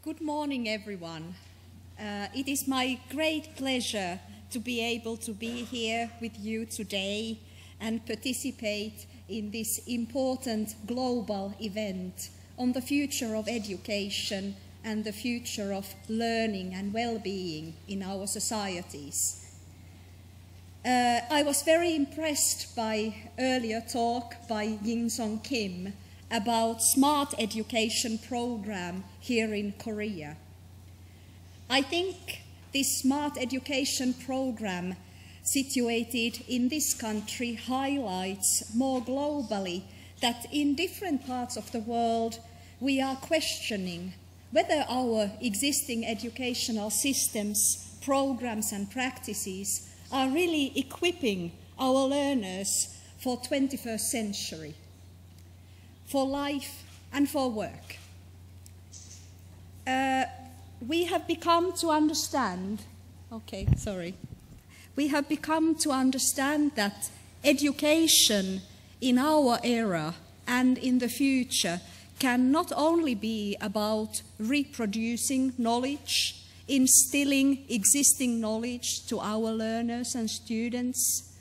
[SPEAKER 4] Good morning, everyone. It is my great pleasure to be able to be here with you today and participate in this important global event on the future of education and the future of learning and well-being in our societies. I was very impressed by earlier talk by Ying-Song Kim about smart education program here in Korea. I think this smart education program situated in this country highlights more globally that in different parts of the world we are questioning whether our existing educational systems, programs and practices are really equipping our learners for 21st century, for life and for work. We have become to understand, we have become to understand that education in our era and in the future can not only be about reproducing knowledge, instilling existing knowledge to our learners and students,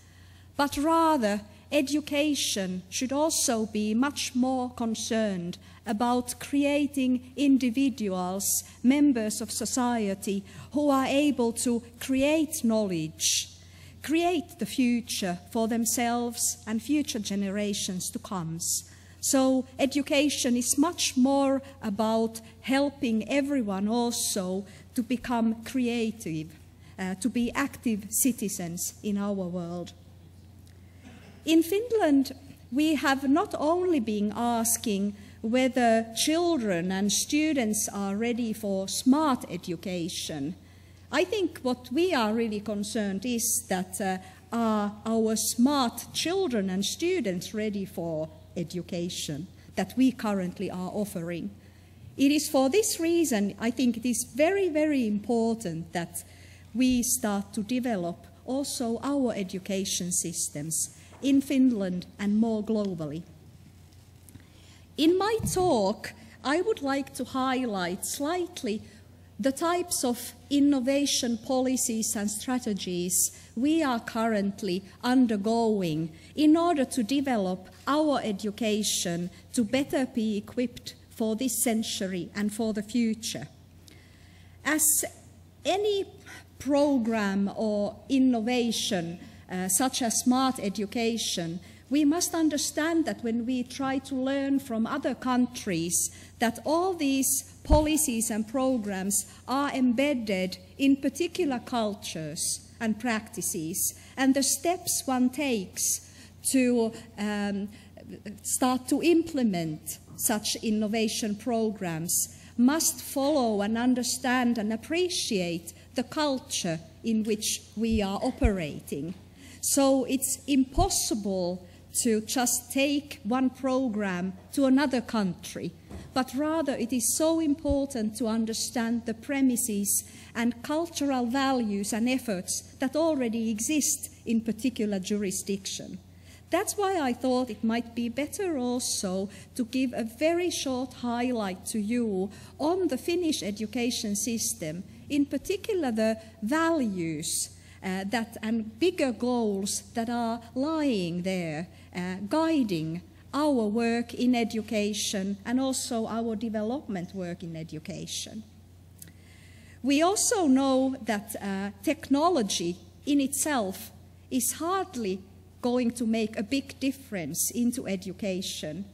[SPEAKER 4] but rather education should also be much more concerned about creating individuals, members of society, who are able to create knowledge, create the future for themselves and future generations to come. So education is much more about helping everyone also to become creative, to be active citizens in our world. In Finland, we have not only been asking whether children and students are ready for smart education. I think what we are really concerned is that are our smart children and students ready for education that we currently are offering? It is for this reason, I think it is very, very important that we start to develop also our education systems in Finland and more globally. In my talk, I would like to highlight slightly the types of innovation policies and strategies we are currently undergoing in order to develop our education to better be equipped for this century and for the future. As any program or innovation, such as smart education, we must understand that when we try to learn from other countries, that all these policies and programs are embedded in particular cultures and practices, and the steps one takes to start to implement such innovation programs must follow and understand and appreciate the culture in which we are operating. So it's impossible to just take one program to another country, but rather it is so important to understand the premises and cultural values and efforts that already exist in particular jurisdiction. That's why I thought it might be better also to give a very short highlight to you on the Finnish education system, in particular the values and bigger goals that are lying there, guiding our work in education and also our development work in education. We also know that technology in itself is hardly going to make a big difference into education.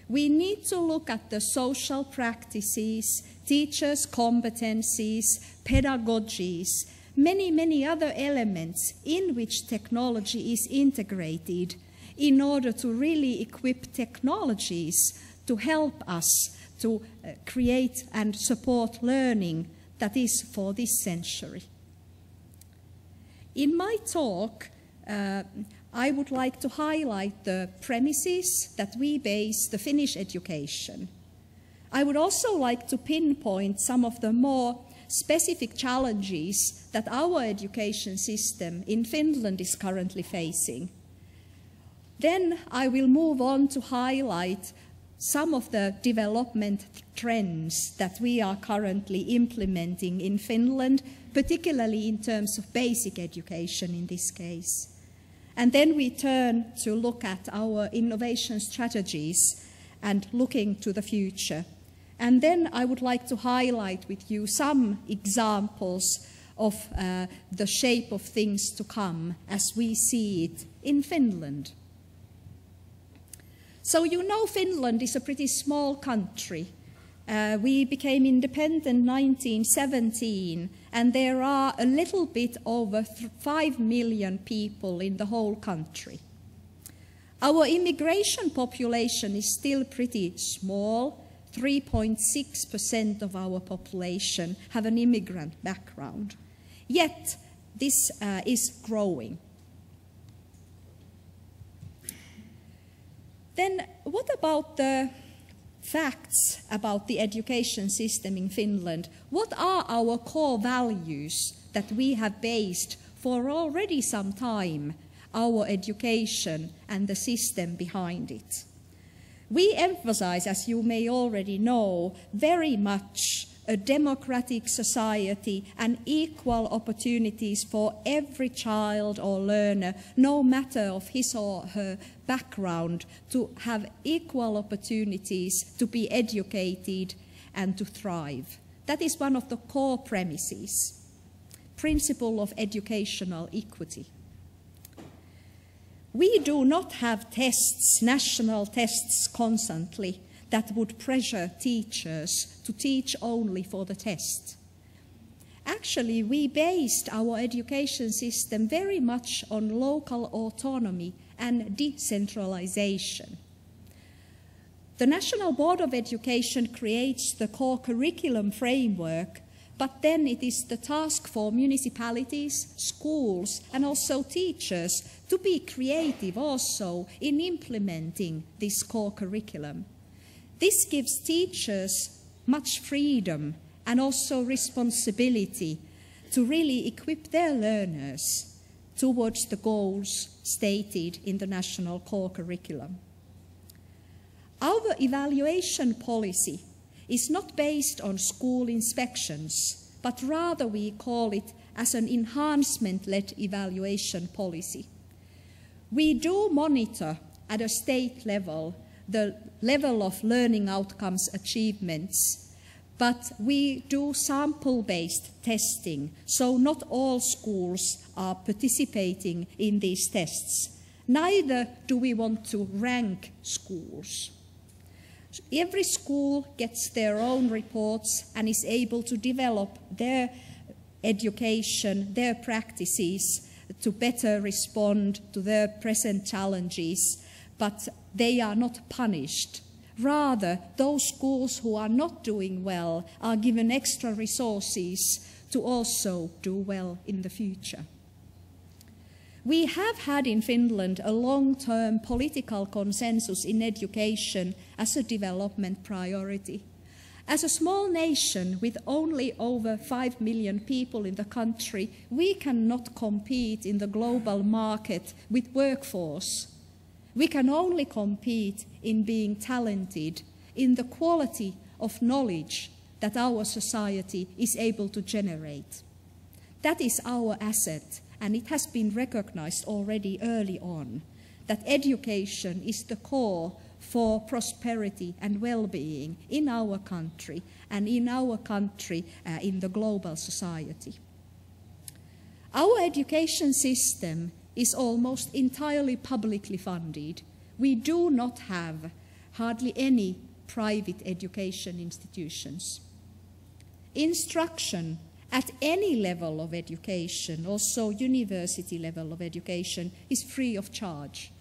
[SPEAKER 4] We need to look at the social practices, teachers' competencies, pedagogies, many other elements in which technology is integrated in order to really equip technologies to help us to create and support learning that is for this century. In my talk, I would like to highlight the premises that we base the Finnish education. I would also like to pinpoint some of the more specific challenges that our education system in Finland is currently facing. Then I will move on to highlight some of the development trends that we are currently implementing in Finland, particularly in terms of basic education in this case. And then we turn to look at our innovation strategies and looking to the future. And then I would like to highlight with you some examples of the shape of things to come as we see it in Finland. So you know Finland is a pretty small country. We became independent in 1917, and there are a little bit over 5 million people in the whole country. Our immigration population is still pretty small. 3.6% of our population have an immigrant background. Yet this is growing. Then what about the facts about the education system in Finland? What are our core values that we have based for already some time, our education and the system behind it? We emphasize, as you may already know, very much a democratic society and equal opportunities for every child or learner, no matter of his or her background, to have equal opportunities to be educated and to thrive. That is one of the core premises, principle of educational equity. We do not have tests, national tests constantly, that would pressure teachers to teach only for the test. Actually, we based our education system very much on local autonomy and decentralization. The National Board of Education creates the core curriculum framework, but then it is the task for municipalities, schools, and also teachers to be creative also in implementing this core curriculum. This gives teachers much freedom and also responsibility to really equip their learners towards the goals stated in the national core curriculum. Our evaluation policy is not based on school inspections, but rather we call it as an enhancement-led evaluation policy. We do monitor at a state level the level of learning outcomes achievements, but we do sample-based testing, so not all schools are participating in these tests. Neither do we want to rank schools. Every school gets their own reports and is able to develop their education, their practices to better respond to their present challenges, but they are not punished. Rather, those schools who are not doing well are given extra resources to also do well in the future. We have had in Finland a long-term political consensus in education as a development priority. As a small nation with only over 5 million people in the country, we cannot compete in the global market with workforce. We can only compete in being talented, in the quality of knowledge that our society is able to generate. That is our asset, and it has been recognized already early on, that education is the core for prosperity and well-being in our country, and in our country in the global society. Our education system is almost entirely publicly funded. We do not have hardly any private education institutions. Instruction at any level of education, also university level of education, is free of charge.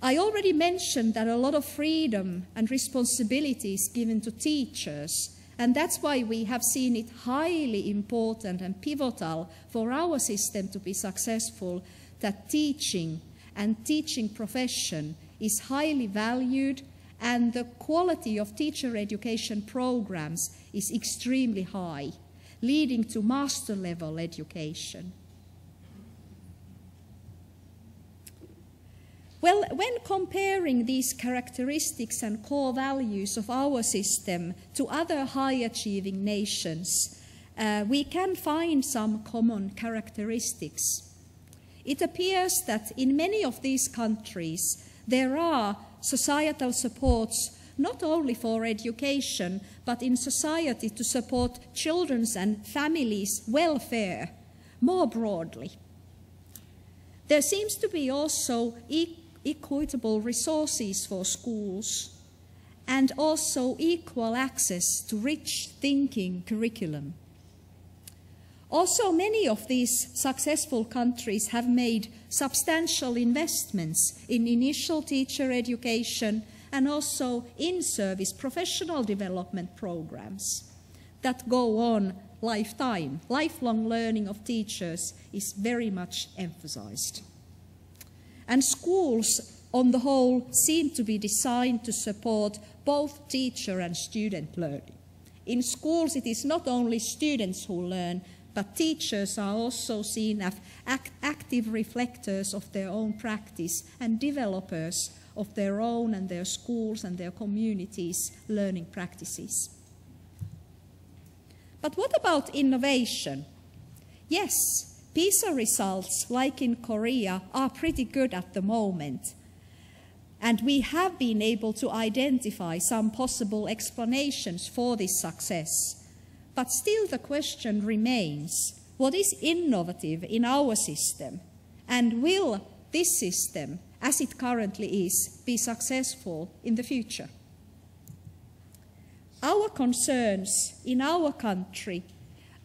[SPEAKER 4] I already mentioned that a lot of freedom and responsibility is given to teachers, and that's why we have seen it highly important and pivotal for our system to be successful, that teaching and teaching profession is highly valued, and the quality of teacher education programs is extremely high, leading to master-level education. Well, when comparing these characteristics and core values of our system to other high-achieving nations, we can find some common characteristics. It appears that in many of these countries there are societal supports not only for education, but in society to support children's and families' welfare more broadly. There seems to be also equitable resources for schools and also equal access to rich thinking curriculum. Also, many of these successful countries have made substantial investments in initial teacher education and also in-service professional development programs that go on lifetime. Lifelong learning of teachers is very much emphasized. And schools, on the whole, seem to be designed to support both teacher and student learning. In schools, it is not only students who learn, but teachers are also seen as active reflectors of their own practice and developers of their own and their schools and their communities' learning practices. But what about innovation? Yes, PISA results, like in Korea, are pretty good at the moment. And we have been able to identify some possible explanations for this success. But still the question remains, what is innovative in our system? And will this system, as it currently is, be successful in the future? Our concerns in our country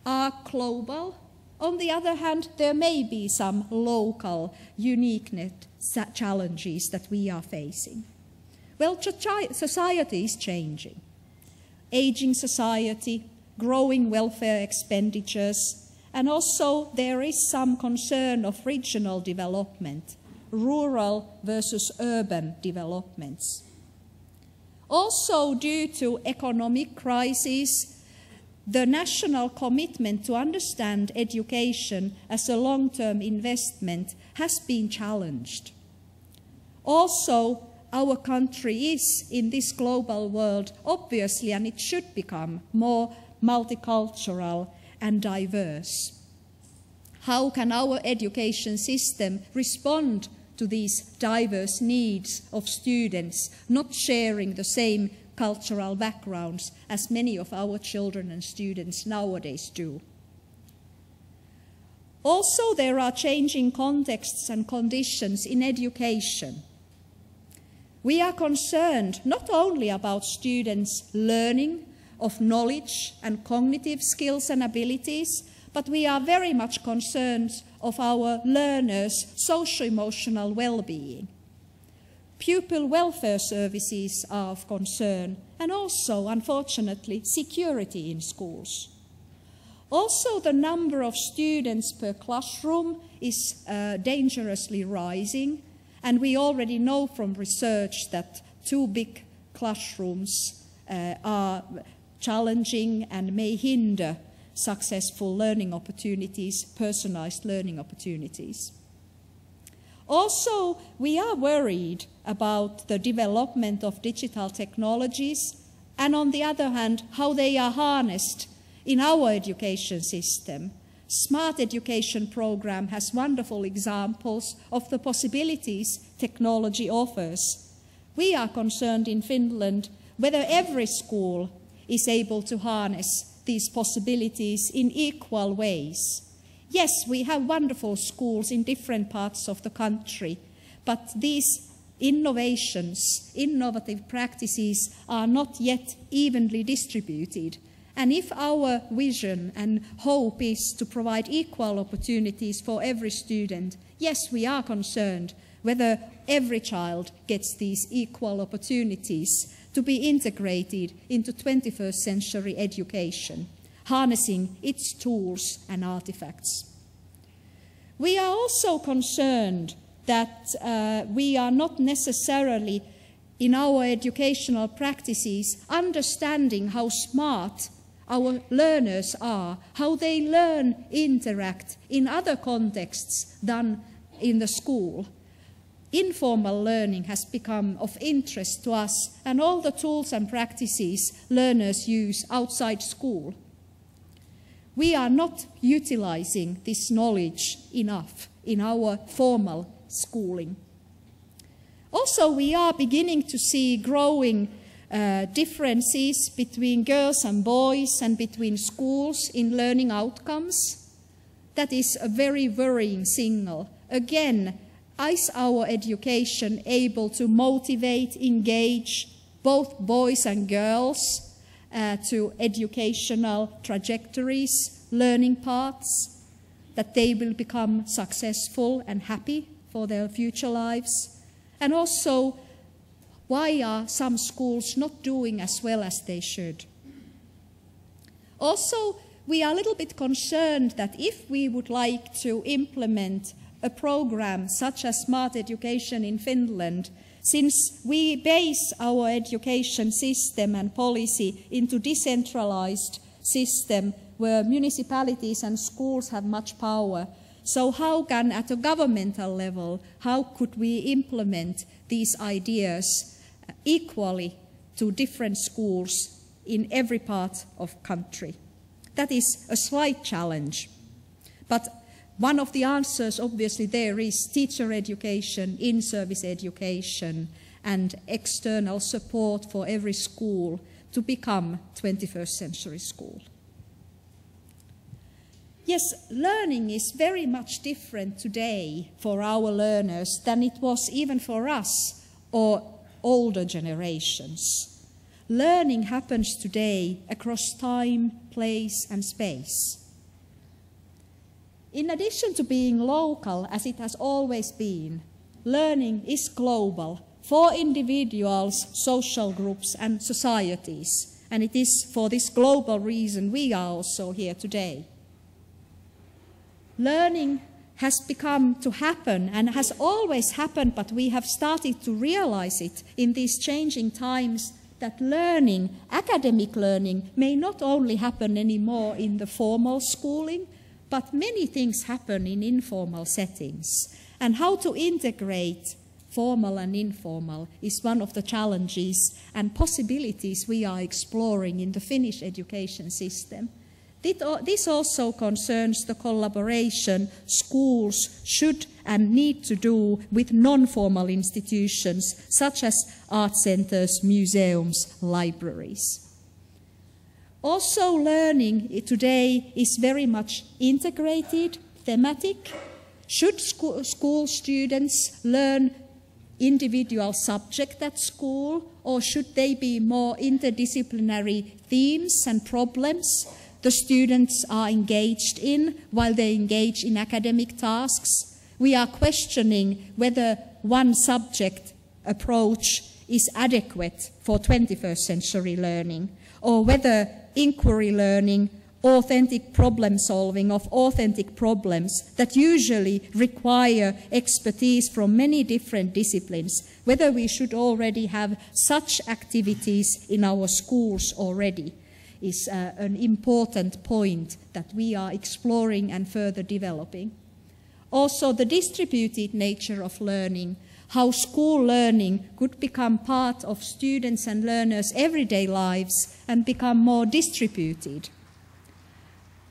[SPEAKER 4] are global. On the other hand, there may be some local uniqueness challenges that we are facing. Well, society is changing. Aging society, growing welfare expenditures, and also there is some concern of regional development, rural versus urban developments. Also, due to economic crisis, the national commitment to understand education as a long-term investment has been challenged. Also, our country is, in this global world, obviously, and it should become more multicultural and diverse. How can our education system respond to these diverse needs of students not sharing the same cultural backgrounds as many of our children and students nowadays do? Also, there are changing contexts and conditions in education. We are concerned not only about students' learning of knowledge and cognitive skills and abilities, but we are very much concerned of our learners' socio-emotional well-being. Pupil welfare services are of concern, and also, unfortunately, security in schools. Also, the number of students per classroom is dangerously rising, and we already know from research that too big classrooms are challenging and may hinder successful learning opportunities, personalized learning opportunities. Also, we are worried about the development of digital technologies and, on the other hand, how they are harnessed in our education system. Smart Education Program has wonderful examples of the possibilities technology offers. We are concerned in Finland whether every school is able to harness these possibilities in equal ways. Yes, we have wonderful schools in different parts of the country, but these innovations, innovative practices are not yet evenly distributed. And if our vision and hope is to provide equal opportunities for every student, yes, we are concerned whether every child gets these equal opportunities to be integrated into 21st century education, harnessing its tools and artifacts. We are also concerned that we are not necessarily, in our educational practices, understanding how smart our learners are, how they learn, interact in other contexts than in the school. Informal learning has become of interest to us, and all the tools and practices learners use outside school. We are not utilizing this knowledge enough in our formal schooling. Also, we are beginning to see growing differences between girls and boys and between schools in learning outcomes. That is a very worrying signal. Again, is our education able to motivate, engage both boys and girls to educational trajectories, learning paths, that they will become successful and happy for their future lives? And also, why are some schools not doing as well as they should? Also, we are a little bit concerned that if we would like to implement a program such as Smart Education in Finland, since we base our education system and policy into decentralized system where municipalities and schools have much power, so how can, at a governmental level, how could we implement these ideas equally to different schools in every part of the country? That is a slight challenge. But one of the answers, obviously, there is teacher education, in-service education, and external support for every school to become 21st century school. Yes, learning is very much different today for our learners than it was even for us or older generations. Learning happens today across time, place, and space. In addition to being local, as it has always been, learning is global for individuals, social groups, and societies. And it is for this global reason we are also here today. Learning has become to happen and has always happened, but we have started to realize it in these changing times that learning, academic learning, may not only happen anymore in the formal schooling, but many things happen in informal settings. And how to integrate formal and informal is one of the challenges and possibilities we are exploring in the Finnish education system. This also concerns the collaboration schools should and need to do with non-formal institutions such as art centers, museums, libraries. Also, learning today is very much integrated, thematic. Should school students learn individual subject at school, or should they be more interdisciplinary themes and problems the students are engaged in while they engage in academic tasks? We are questioning whether one subject approach is adequate for 21st century learning, or whether inquiry learning, authentic problem solving of authentic problems that usually require expertise from many different disciplines, whether we should already have such activities in our schools already, is an important point that we are exploring and further developing. Also, the distributed nature of learning, how school learning could become part of students' and learners' everyday lives and become more distributed.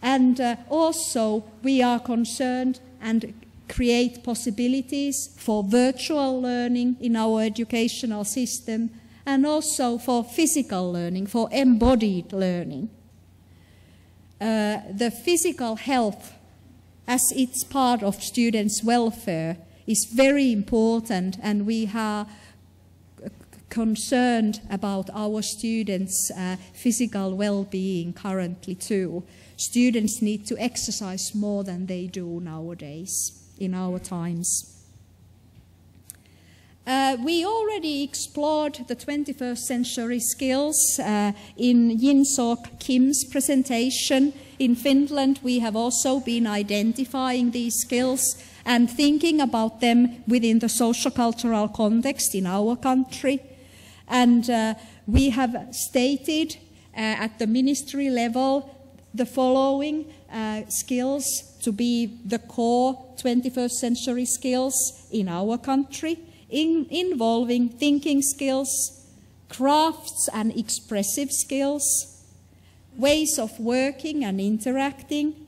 [SPEAKER 4] And also, we are concerned and create possibilities for virtual learning in our educational system, and also for physical learning, for embodied learning. The physical health, as it's part of students' welfare, is very important, and we are concerned about our students' physical well-being currently too. Students need to exercise more than they do nowadays, in our times. We already explored the 21st century skills in Jin Sok Kim's presentation. In Finland, we have also been identifying these skills and thinking about them within the socio-cultural context in our country. And we have stated at the ministry level the following skills to be the core 21st century skills in our country, involving thinking skills, crafts and expressive skills, ways of working and interacting,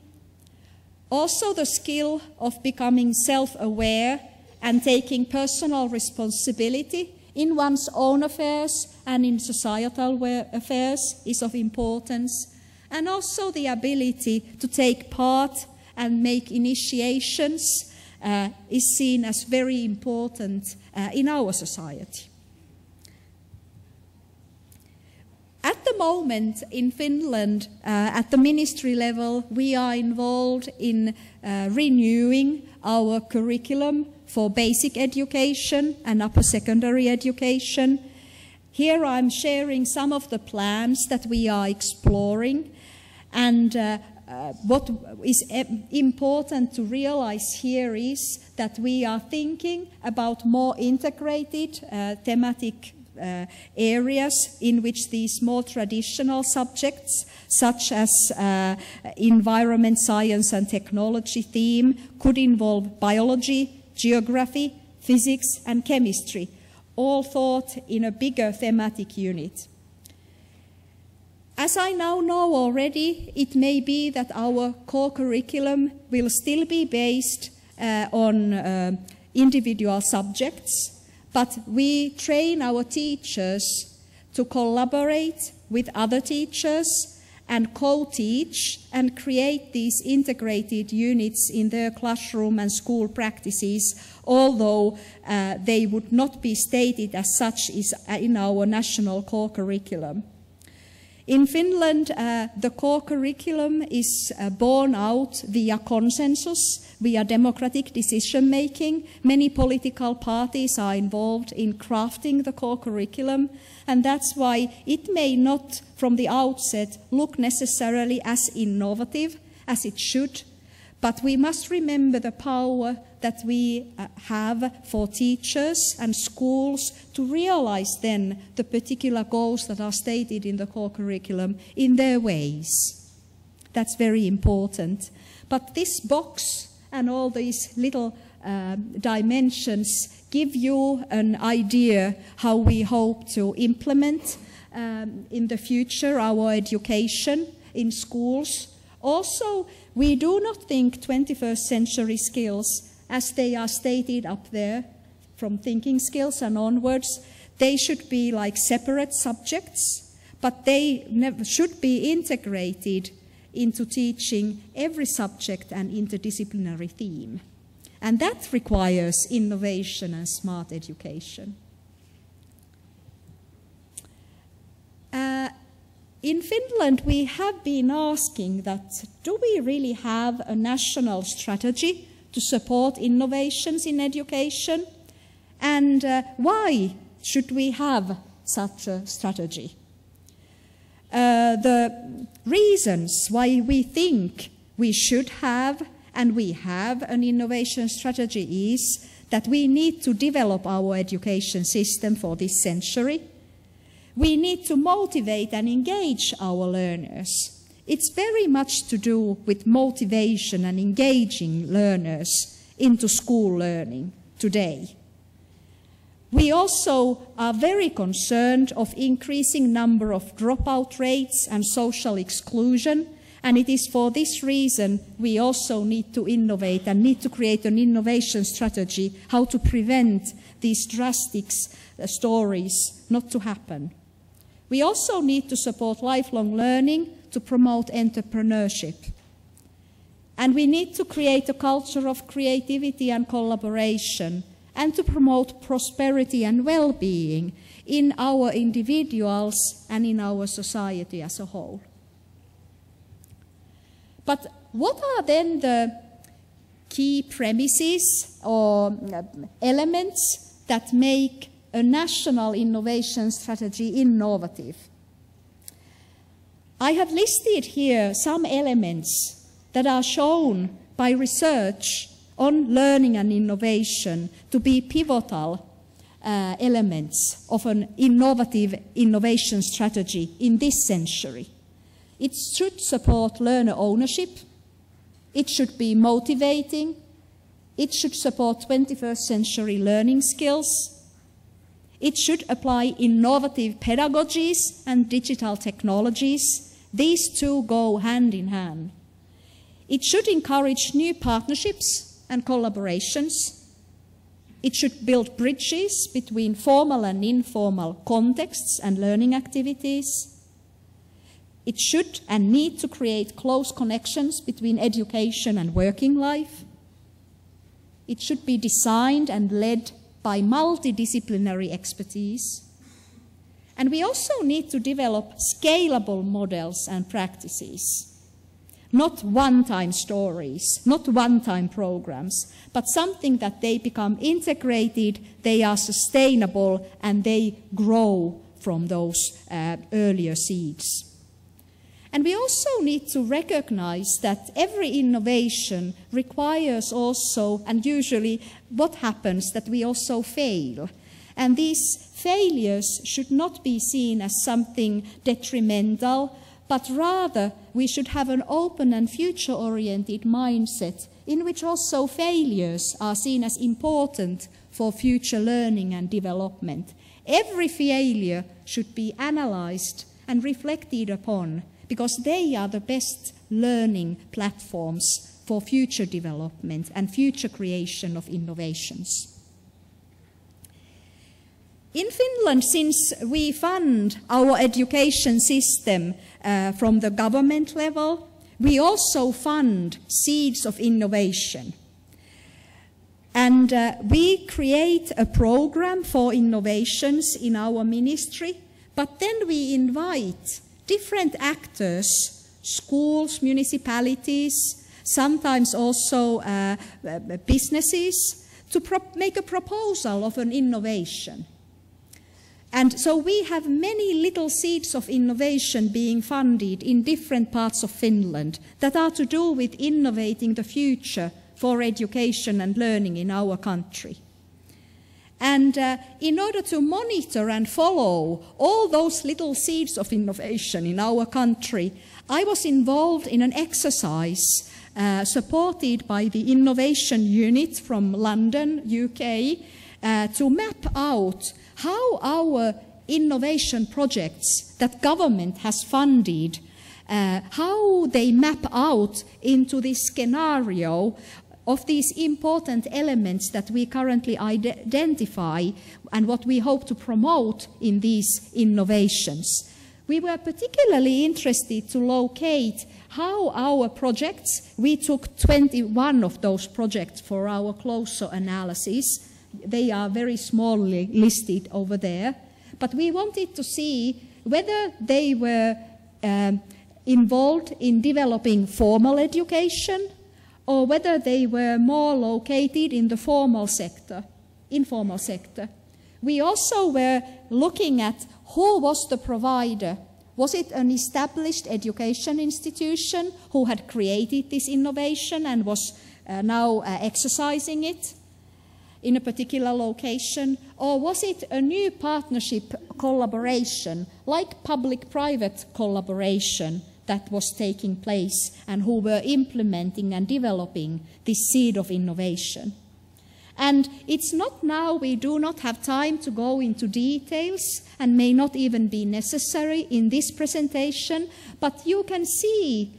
[SPEAKER 4] also the skill of becoming self-aware and taking personal responsibility in one's own affairs and in societal affairs is of importance, and also the ability to take part and make initiations is seen as very important in our society. At the moment in Finland, at the ministry level, we are involved in renewing our curriculum for basic education and upper secondary education. Here I'm sharing some of the plans that we are exploring, and what is important to realize here is that we are thinking about more integrated thematic areas in which these more traditional subjects, such as environment, science and technology theme, could involve biology, geography, physics and chemistry, all thought in a bigger thematic unit. As I now know already, it may be that our core curriculum will still be based on individual subjects, but we train our teachers to collaborate with other teachers and co-teach and create these integrated units in their classroom and school practices, although they would not be stated as such in our national core curriculum. In Finland, the core curriculum is borne out via consensus, via democratic decision-making. Many political parties are involved in crafting the core curriculum, and that's why it may not, from the outset, look necessarily as innovative as it should. But we must remember the power that we have for teachers and schools to realize then the particular goals that are stated in the core curriculum in their ways. That's very important. But this box and all these little dimensions give you an idea how we hope to implement in the future our education in schools. Also, we do not think 21st century skills, as they are stated up there, from thinking skills and onwards, they should be like separate subjects, but they should be integrated into teaching every subject and interdisciplinary theme. And that requires innovation and smart education. In Finland, we have been asking that, do we really have a national strategy to support innovations in education? And why should we have such a strategy? The reasons why we think we should have and we have an innovation strategy is that we need to develop our education system for this century. We need to motivate and engage our learners. It's very much to do with motivation and engaging learners into school learning today. We also are very concerned of increasing number of dropout rates and social exclusion, and it is for this reason we also need to innovate and need to create an innovation strategy how to prevent these drastic stories not to happen. We also need to support lifelong learning to promote entrepreneurship. And we need to create a culture of creativity and collaboration and to promote prosperity and well-being in our individuals and in our society as a whole. But what are then the key premises or elements that make a national innovation strategy innovative? I have listed here some elements that are shown by research on learning and innovation to be pivotal elements of an innovative innovation strategy in this century. It should support learner ownership, it should be motivating, it should support 21st century learning skills, it should apply innovative pedagogies and digital technologies. These two go hand in hand. It should encourage new partnerships and collaborations. It should build bridges between formal and informal contexts and learning activities. It should and need to create close connections between education and working life. It should be designed and led by multidisciplinary expertise. And we also need to develop scalable models and practices. Not one-time stories, not one-time programs, but something that they become integrated, they are sustainable, and they grow from those earlier seeds. And we also need to recognize that every innovation requires also, and usually what happens, that we also fail. And these failures should not be seen as something detrimental, but rather we should have an open and future-oriented mindset in which also failures are seen as important for future learning and development. Every failure should be analyzed and reflected upon, because they are the best learning platforms for future development and future creation of innovations. In Finland, since we fund our education system from the government level, we also fund seeds of innovation. And we create a program for innovations in our ministry, but then we invite different actors, schools, municipalities, sometimes also businesses, to make a proposal of an innovation. And so we have many little seeds of innovation being funded in different parts of Finland that are to do with innovating the future for education and learning in our country. And in order to monitor and follow all those little seeds of innovation in our country, I was involved in an exercise supported by the Innovation Unit from London, UK, to map out how our innovation projects that government has funded, how they map out into this scenario of these important elements that we currently identify and what we hope to promote in these innovations. We were particularly interested to locate how our projects, we took 21 of those projects for our closer analysis. They are very smallly listed over there. But we wanted to see whether they were involved in developing formal education or whether they were more located in the formal sector, informal sector. We also were looking at who was the provider. Was it an established education institution who had created this innovation and was now exercising it in a particular location? Or was it a new partnership collaboration, like public-private collaboration, that was taking place and who were implementing and developing this seed of innovation? And it's not now, we do not have time to go into details and may not even be necessary in this presentation, but you can see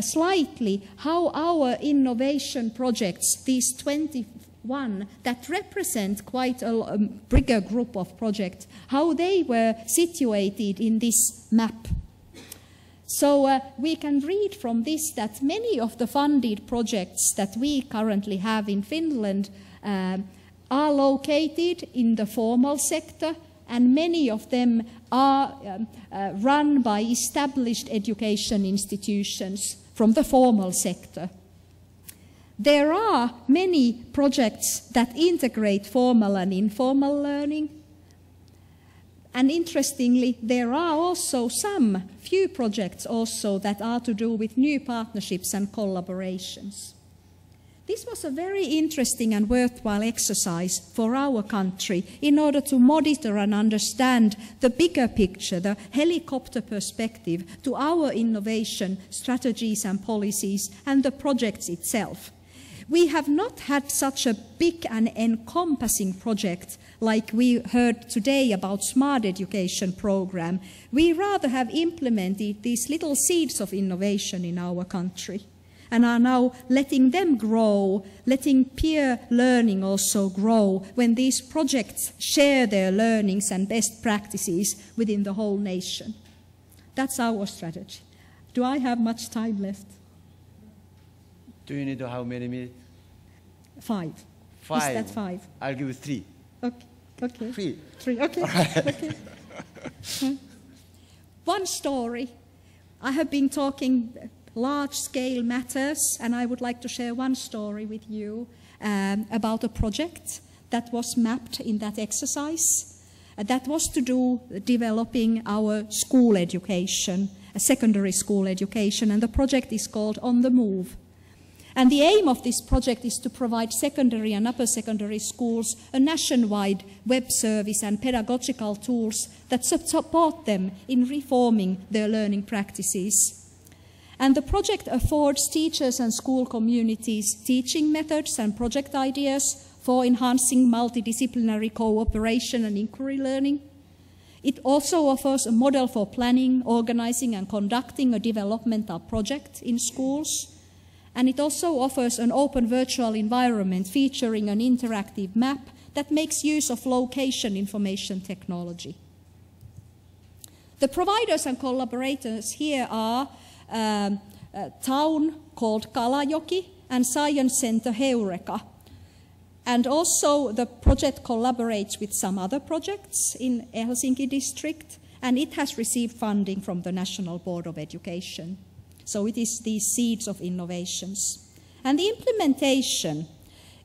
[SPEAKER 4] slightly how our innovation projects, these 21 that represent quite a bigger group of projects, how they were situated in this map. So we can read from this that many of the funded projects that we currently have in Finland are located in the formal sector, and many of them are run by established education institutions from the formal sector. There are many projects that integrate formal and informal learning. And interestingly, there are also some few projects also that are to do with new partnerships and collaborations. This was a very interesting and worthwhile exercise for our country in order to monitor and understand the bigger picture, the helicopter perspective to our innovation strategies and policies and the projects itself. We have not had such a big and encompassing project like we heard today about Smart Education Program. We rather have implemented these little seeds of innovation in our country and are now letting them grow, letting peer learning also grow when these projects share their learnings and best practices within the whole nation. That's our strategy. Do I have much time left?
[SPEAKER 1] Do you need how many minutes?
[SPEAKER 4] 5.
[SPEAKER 1] 5.
[SPEAKER 4] Is that 5?
[SPEAKER 1] I'll give you 3.
[SPEAKER 4] Okay. Okay.
[SPEAKER 1] 3.
[SPEAKER 4] 3. Okay.
[SPEAKER 1] Right.
[SPEAKER 4] Okay. One story. I have been talking large-scale matters, and I would like to share one story with you about a project that was mapped in that exercise. That was to do developing our school education, a secondary school education, and the project is called On the Move. And the aim of this project is to provide secondary and upper secondary schools a nationwide web service and pedagogical tools that support them in reforming their learning practices. And the project affords teachers and school communities teaching methods and project ideas for enhancing multidisciplinary cooperation and inquiry learning. It also offers a model for planning, organizing and conducting a developmental project in schools. And it also offers an open virtual environment featuring an interactive map that makes use of location information technology. The providers and collaborators here are a town called Kalajoki and Science Center Heureka. And also the project collaborates with some other projects in Helsinki district, and it has received funding from the National Board of Education. So it is these seeds of innovations. And the implementation,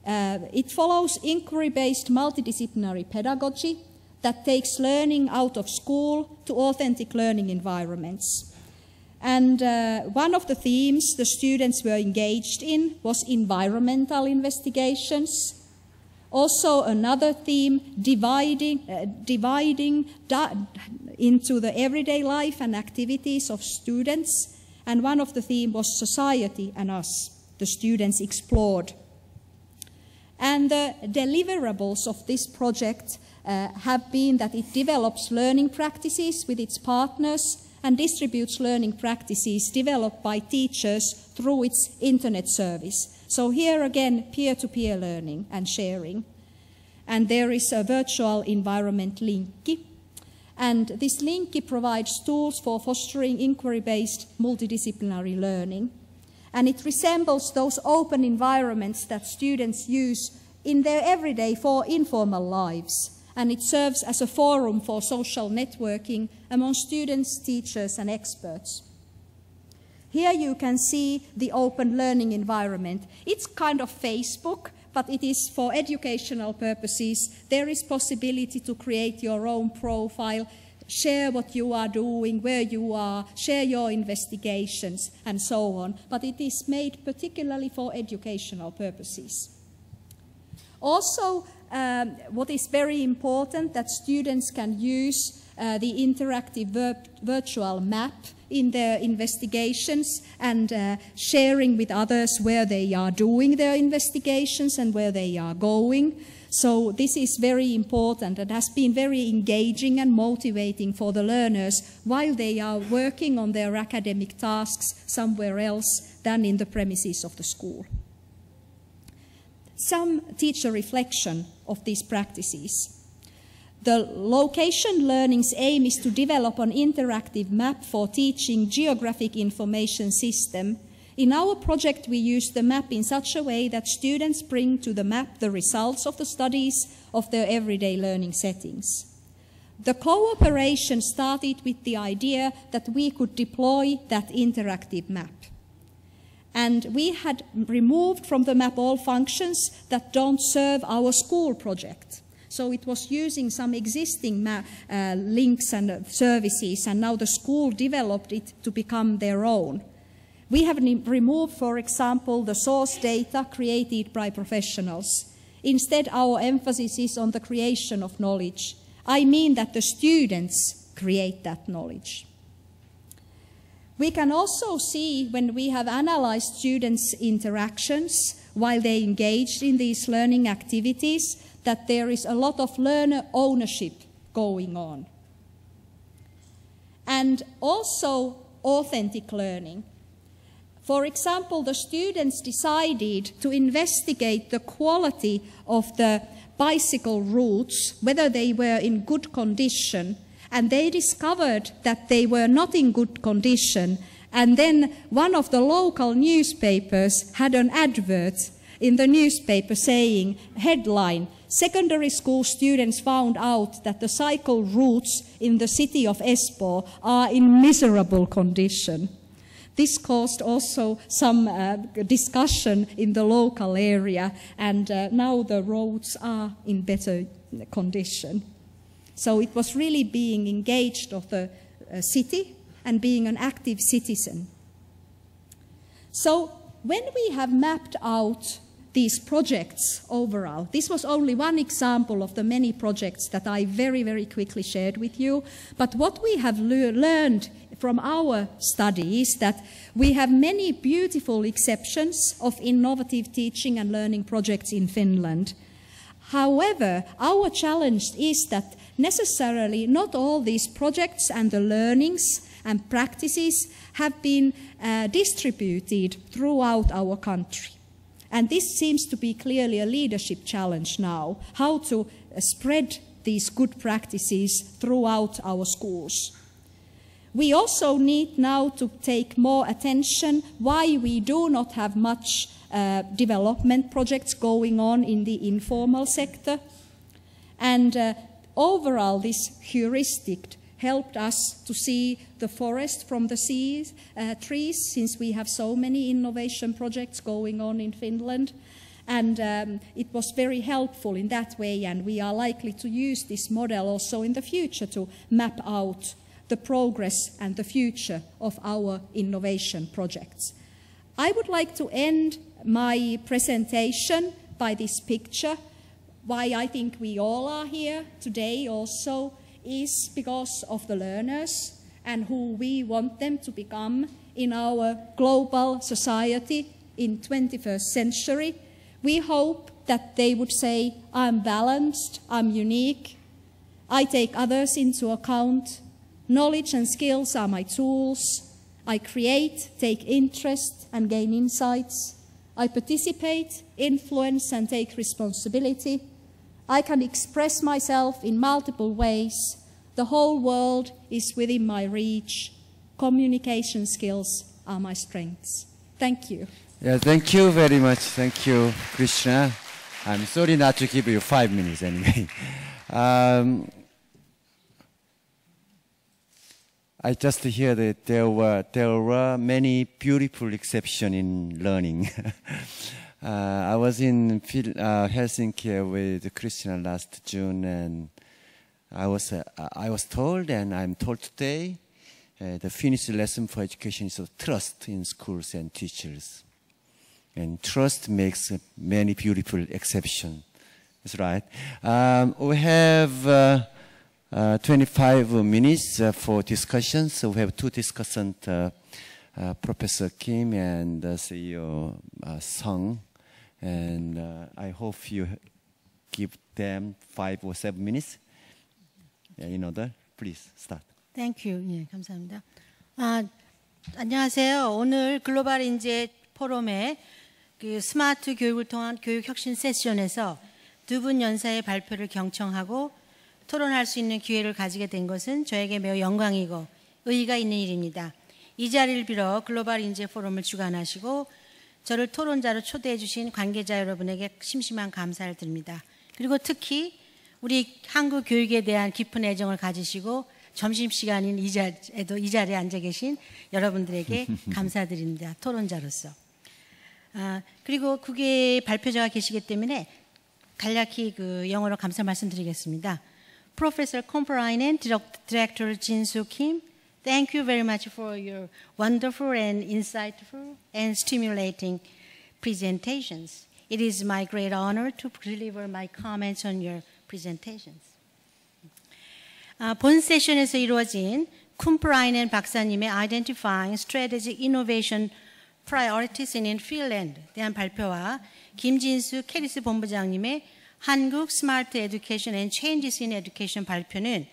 [SPEAKER 4] it follows inquiry-based multidisciplinary pedagogy that takes learning out of school to authentic learning environments. And one of the themes the students were engaged in was environmental investigations. Also another theme, dividing into the everyday life and activities of students. And one of the themes was society and us, the students explored. And the deliverables of this project have been that it develops learning practices with its partners and distributes learning practices developed by teachers through its internet service. So here again, peer-to-peer learning and sharing. And there is a virtual environment Linkki. And this Linkki provides tools for fostering inquiry-based multidisciplinary learning. And it resembles those open environments that students use in their everyday for informal lives. And it serves as a forum for social networking among students, teachers, and experts. Here you can see the open learning environment. It's kind of Facebook, but it is for educational purposes. There is possibility to create your own profile, share what you are doing, where you are, share your investigations, and so on. But it is made particularly for educational purposes. Also, what is very important that students can use the interactive virtual map in their investigations and sharing with others where they are doing their investigations and where they are going. So this is very important and has been very engaging and motivating for the learners while they are working on their academic tasks somewhere else than in the premises of the school. Some teacher reflection of these practices. The location learning's aim is to develop an interactive map for teaching geographic information system. In our project, we use the map in such a way that students bring to the map the results of the studies of their everyday learning settings. The cooperation started with the idea that we could deploy that interactive map. And we had removed from the map all functions that don't serve our school project. So it was using some existing links and services, and now the school developed it to become their own. We have removed, for example, the source data created by professionals. Instead, our emphasis is on the creation of knowledge. I mean that the students create that knowledge. We can also see when we have analyzed students' interactions while they engaged in these learning activities that there is a lot of learner ownership going on. And also authentic learning. For example, the students decided to investigate the quality of the bicycle routes, whether they were in good condition, and they discovered that they were not in good condition. And then one of the local newspapers had an advert in the newspaper saying, headline, secondary school students found out that the cycle routes in the city of Espoo are in miserable condition. This caused also some discussion in the local area, and now the roads are in better condition. So it was really being engaged of the city and being an active citizen. So when we have mapped out these projects overall, this was only one example of the many projects that I very, very quickly shared with you. But what we have learned from our study is that we have many beautiful exceptions of innovative teaching and learning projects in Finland. However, our challenge is that necessarily not all these projects and the learnings and practices have been distributed throughout our country. And this seems to be clearly a leadership challenge now, how to spread these good practices throughout our schools. We also need now to take more attention why we do not have much development projects going on in the informal sector. And overall, this heuristic helped us to see the forest from the trees, since we have so many innovation projects going on in Finland. And it was very helpful in that way, and we are likely to use this model also in the future to map out the progress and the future of our innovation projects. I would like to end my presentation by this picture. Why I think we all are here today also is because of the learners and who we want them to become in our global society in 21st century. We hope that they would say, I'm balanced, I'm unique, I take others into account, knowledge and skills are my tools, I create, take interest and gain insights, I participate, influence and take responsibility, I can express myself in multiple ways, the whole world is within my reach, communication skills are my strengths. Thank you.
[SPEAKER 1] Yeah, thank you very much. Thank you, Krishna. I'm sorry not to give you 5 minutes anyway. I just hear that there were many beautiful exceptions in learning. I was in Helsinki with Krishna last June, and I was told, and I'm told today, the Finnish lesson for education is of trust in schools and teachers. And trust makes many beautiful exceptions. That's right. We have 25 minutes for discussions. So we have two discussants, Professor Kim and CEO Sung. And I hope you give them 5 or 7 minutes. In order, please start.
[SPEAKER 6] Thank you. 예, 감사합니다. 안녕하세요. 오늘 글로벌 인재 포럼의 그 스마트 교육을 통한 교육 혁신 세션에서 두 분 연사의 발표를 경청하고 토론할 수 있는 기회를 가지게 된 것은 저에게 매우 영광이고 의의가 있는 일입니다. 이 자리를 빌어 글로벌 인재 포럼을 주관하시고 저를 토론자로 초대해 주신 관계자 여러분에게 심심한 감사를 드립니다. 그리고 특히 우리 한국 교육에 대한 깊은 애정을 가지시고 점심시간인 이 자리에 앉아 계신 여러분들에게 감사드립니다. 토론자로서. 그리고 국외 발표자가 계시기 때문에 간략히 그 영어로 감사 말씀드리겠습니다. Professor Komparainen, Director Jin-Soo Kim, thank you very much for your wonderful and insightful and stimulating presentations. It is my great honor to deliver my comments on your presentations. 본 세션에서 이루어진 쿰프라이넨 박사님의 Identifying Strategic Innovation Priorities in Finland 대한 발표와 김진수 캐리스 본부장님의 한국 스마트 에듀케이션 앤 체인지스 인 에듀케이션 발표는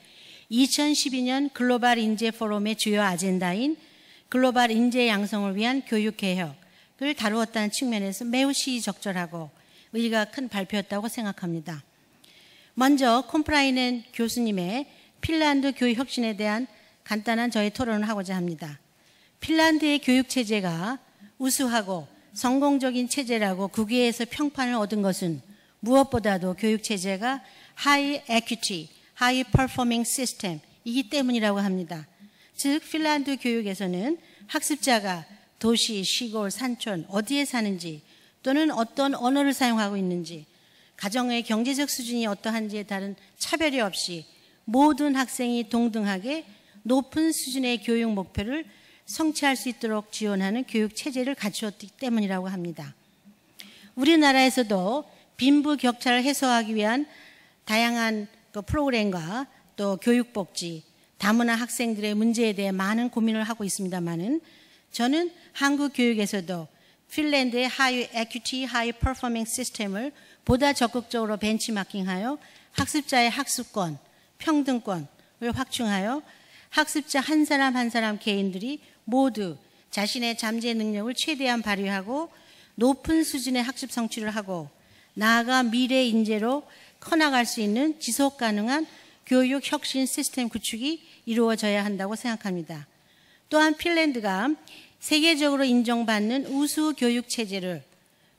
[SPEAKER 6] 2012년 글로벌 인재 포럼의 주요 아젠다인 글로벌 인재 양성을 위한 교육 개혁을 다루었다는 측면에서 매우 시의적절하고 의의가 큰 발표였다고 생각합니다. 먼저 쿰프라이넨 교수님의 핀란드 교육 혁신에 대한 간단한 저희 토론을 하고자 합니다. 핀란드의 교육 체제가 우수하고 성공적인 체제라고 국외에서 평판을 얻은 것은 무엇보다도 교육 체제가 High Equity, High Performing System이기 때문이라고 합니다. 즉 핀란드 교육에서는 학습자가 도시, 시골, 산촌 어디에 사는지 또는 어떤 언어를 사용하고 있는지 가정의 경제적 수준이 어떠한지에 따른 차별이 없이 모든 학생이 동등하게 높은 수준의 교육 목표를 성취할 수 있도록 지원하는 교육 체제를 갖추었기 때문이라고 합니다. 우리나라에서도 빈부 격차를 해소하기 위한 다양한 프로그램과 또 교육복지, 다문화 학생들의 문제에 대해 많은 고민을 하고 있습니다만은 저는 한국 교육에서도 핀란드의 High Equity, High Performing 시스템을 보다 적극적으로 벤치마킹하여 학습자의 학습권, 평등권을 확충하여 학습자 한 사람 한 사람 개인들이 모두 자신의 잠재 능력을 최대한 발휘하고 높은 수준의 학습 성취를 하고 나아가 미래 인재로 커나갈 수 있는 지속 가능한 교육 혁신 시스템 구축이 이루어져야 한다고 생각합니다. 또한 핀란드가 세계적으로 인정받는 우수 교육 체제를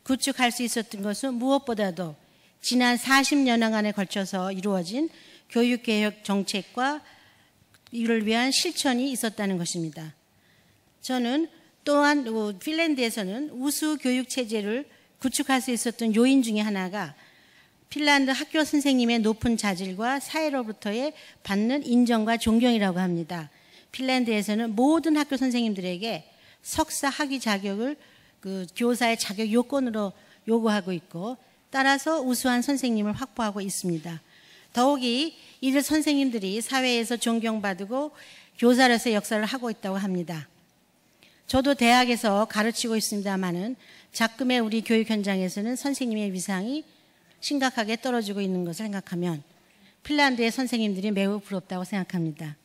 [SPEAKER 6] 구축할 수 있었던 것은 무엇보다도 지난 40년간에 걸쳐서 이루어진 교육개혁 정책과 이를 위한 실천이 있었다는 것입니다. 저는 또한 핀란드에서는 우수 교육 체제를 구축할 수 있었던 요인 중에 하나가 핀란드 학교 선생님의 높은 자질과 사회로부터의 받는 인정과 존경이라고 합니다. 핀란드에서는 모든 학교 선생님들에게 석사 학위 자격을 그 교사의 자격 요건으로 요구하고 있고 따라서 우수한 선생님을 확보하고 있습니다. 더욱이 이들 선생님들이 사회에서 존경받고 교사로서의 역사를 하고 있다고 합니다. 저도 대학에서 가르치고 있습니다마는 작금의 우리 교육 현장에서는 선생님의 위상이 심각하게 떨어지고 있는 것을 생각하면 핀란드의 선생님들이 매우 부럽다고 생각합니다.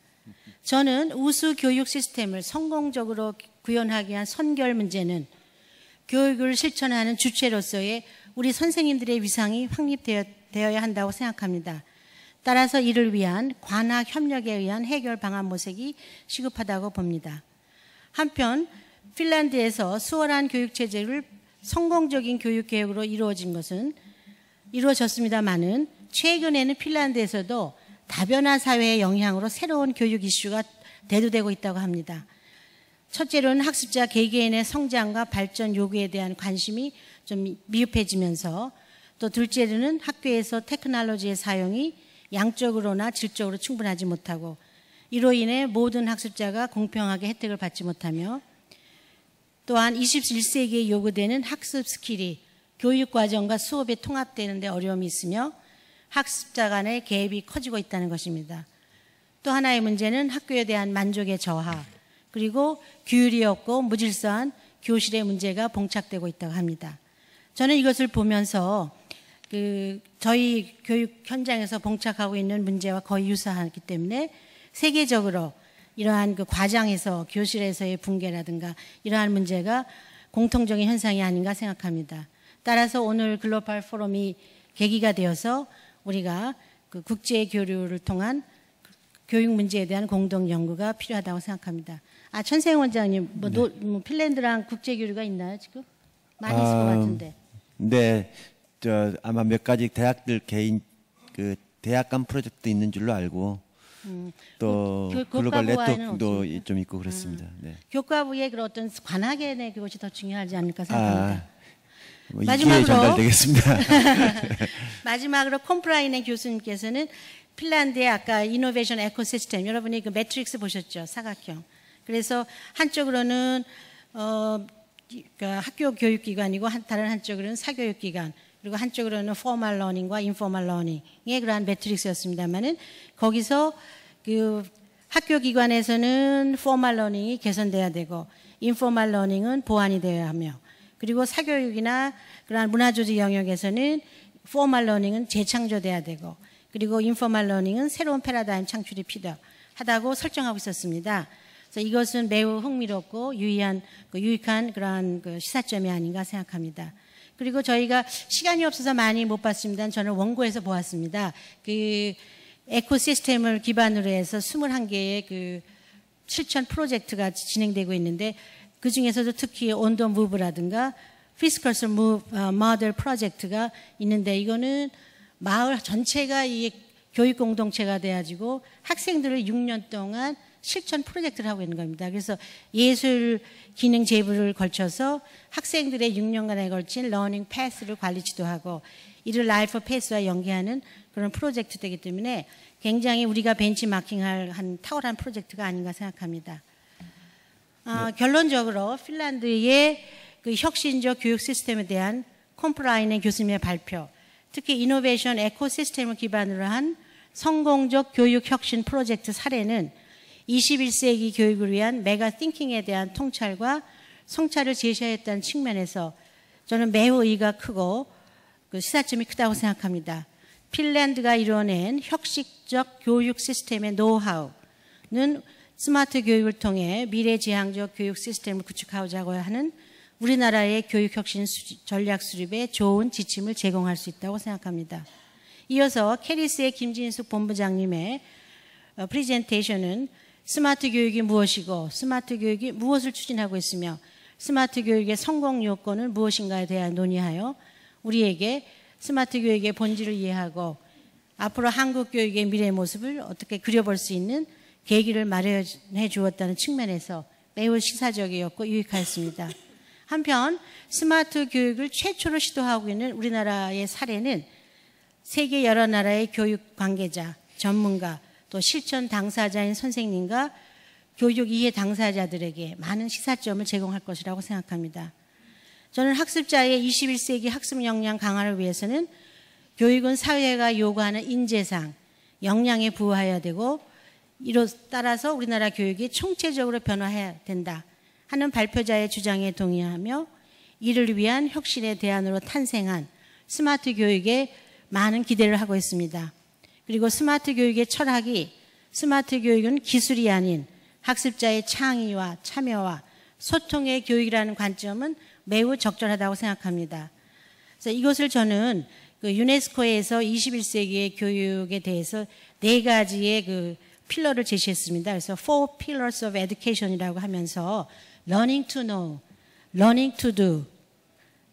[SPEAKER 6] 저는 우수 교육 시스템을 성공적으로 구현하기 위한 선결 문제는 교육을 실천하는 주체로서의 우리 선생님들의 위상이 확립되어야 한다고 생각합니다. 따라서 이를 위한 관학 협력에 의한 해결 방안 모색이 시급하다고 봅니다. 한편 핀란드에서 수월한 교육체제를 성공적인 교육개혁으로 이루어졌습니다마는 최근에는 핀란드에서도 다변화 사회의 영향으로 새로운 교육 이슈가 대두되고 있다고 합니다. 첫째로는 학습자 개개인의 성장과 발전 요구에 대한 관심이 좀 미흡해지면서 또 둘째로는 학교에서 테크놀로지의 사용이 양적으로나 질적으로 충분하지 못하고 이로 인해 모든 학습자가 공평하게 혜택을 받지 못하며 또한 21세기에 요구되는 학습 스킬이 교육과정과 수업에 통합되는 데 어려움이 있으며 학습자 간의 갭이 커지고 있다는 것입니다. 또 하나의 문제는 학교에 대한 만족의 저하 그리고 규율이 없고 무질서한 교실의 문제가 봉착되고 있다고 합니다. 저는 이것을 보면서 저희 교육 현장에서 봉착하고 있는 문제와 거의 유사하기 때문에 세계적으로 이러한 과장에서 교실에서의 붕괴라든가 이러한 문제가 공통적인 현상이 아닌가 생각합니다. 따라서 오늘 글로벌 포럼이 계기가 되어서 우리가 국제 교류를 통한 교육 문제에 대한 공동 연구가 필요하다고 생각합니다. 천세영 원장님, 핀란드랑 국제 교류가 있나요 지금? 많이 있을 것 같은데.
[SPEAKER 1] 네, 아마 몇 가지 대학들 개인 대학 간 프로젝트도 있는 줄로 알고. 또 글로벌 네트워크도 좀 있고 그렇습니다. 네.
[SPEAKER 6] 교과부의 그런 어떤 관학의 내 그것이 더 중요하지 않을까 생각합니다.
[SPEAKER 1] 마지막으로 전달되겠습니다.
[SPEAKER 6] 마지막으로 콤프라인의 교수님께서는 핀란드의 아까 이노베이션 에코시스템 여러분이 그 매트릭스 보셨죠? 사각형. 그래서 한쪽으로는 학교 교육기관이고 다른 한쪽으로는 사교육기관 그리고 한쪽으로는 포멀 러닝과 인포멀 러닝의 그러한 매트릭스였습니다만은 거기서 학교 기관에서는 포멀 러닝이 개선돼야 되고 인포멀 러닝은 보완이 되어야 하며 그리고 사교육이나 그러한 문화조직 영역에서는 포멀 러닝은 재창조돼야 되고 그리고 인포멀 러닝은 새로운 패러다임 창출이 필요하다고 설정하고 있었습니다. 그래서 이것은 매우 흥미롭고 유익한 그러한 시사점이 아닌가 생각합니다. 그리고 저희가 시간이 없어서 많이 못 봤습니다. 저는 원고에서 보았습니다. 에코시스템을 기반으로 해서 21개의 실천 프로젝트가 진행되고 있는데 그 중에서도 특히 온더 무브라든가 피스컬스 모델 프로젝트가 있는데 이거는 마을 전체가 이 교육 공동체가 돼가지고 학생들을 6년 동안 실천 프로젝트를 하고 있는 겁니다. 그래서 예술 기능 제부를 걸쳐서 학생들의 6년간에 걸친 러닝 패스를 관리 지도하고 이를 라이프 패스와 연계하는 그런 프로젝트이기 때문에 굉장히 우리가 벤치마킹할 한 탁월한 프로젝트가 아닌가 생각합니다. 결론적으로 핀란드의 혁신적 교육 시스템에 대한 콤프라인의 교수님의 발표, 특히 이노베이션 에코시스템을 기반으로 한 성공적 교육 혁신 프로젝트 사례는 21세기 교육을 위한 메가 띵킹에 대한 통찰과 성찰을 제시했다는 측면에서 저는 매우 의의가 크고 시사점이 크다고 생각합니다. 핀란드가 이뤄낸 혁신적 교육 시스템의 노하우는 스마트 교육을 통해 미래지향적 교육 시스템을 구축하고자 하는 우리나라의 교육혁신 전략 수립에 좋은 지침을 제공할 수 있다고 생각합니다. 이어서 캐리스의 김진숙 본부장님의 프레젠테이션은 스마트 교육이 무엇이고 스마트 교육이 무엇을 추진하고 있으며 스마트 교육의 성공 요건은 무엇인가에 대한 논의하여 우리에게 스마트 교육의 본질을 이해하고 앞으로 한국 교육의 미래 모습을 어떻게 그려볼 수 있는 계기를 마련해 주었다는 측면에서 매우 시사적이었고 유익하였습니다. 한편 스마트 교육을 최초로 시도하고 있는 우리나라의 사례는 세계 여러 나라의 교육 관계자, 전문가, 또 실천 당사자인 선생님과 교육 이해 당사자들에게 많은 시사점을 제공할 것이라고 생각합니다. 저는 학습자의 21세기 학습 역량 강화를 위해서는 교육은 사회가 요구하는 인재상, 역량에 부응해야 되고 이로 따라서 우리나라 교육이 총체적으로 변화해야 된다 하는 발표자의 주장에 동의하며 이를 위한 혁신의 대안으로 탄생한 스마트 교육에 많은 기대를 하고 있습니다. 그리고 스마트 교육의 철학이 스마트 교육은 기술이 아닌 학습자의 창의와 참여와 소통의 교육이라는 관점은 매우 적절하다고 생각합니다. 그래서 이것을 저는 그 유네스코에서 21세기의 교육에 대해서 4가지의 그 필러를 제시했습니다. 그래서 Four Pillars of Education이라고 하면서 Learning to Know, Learning to Do,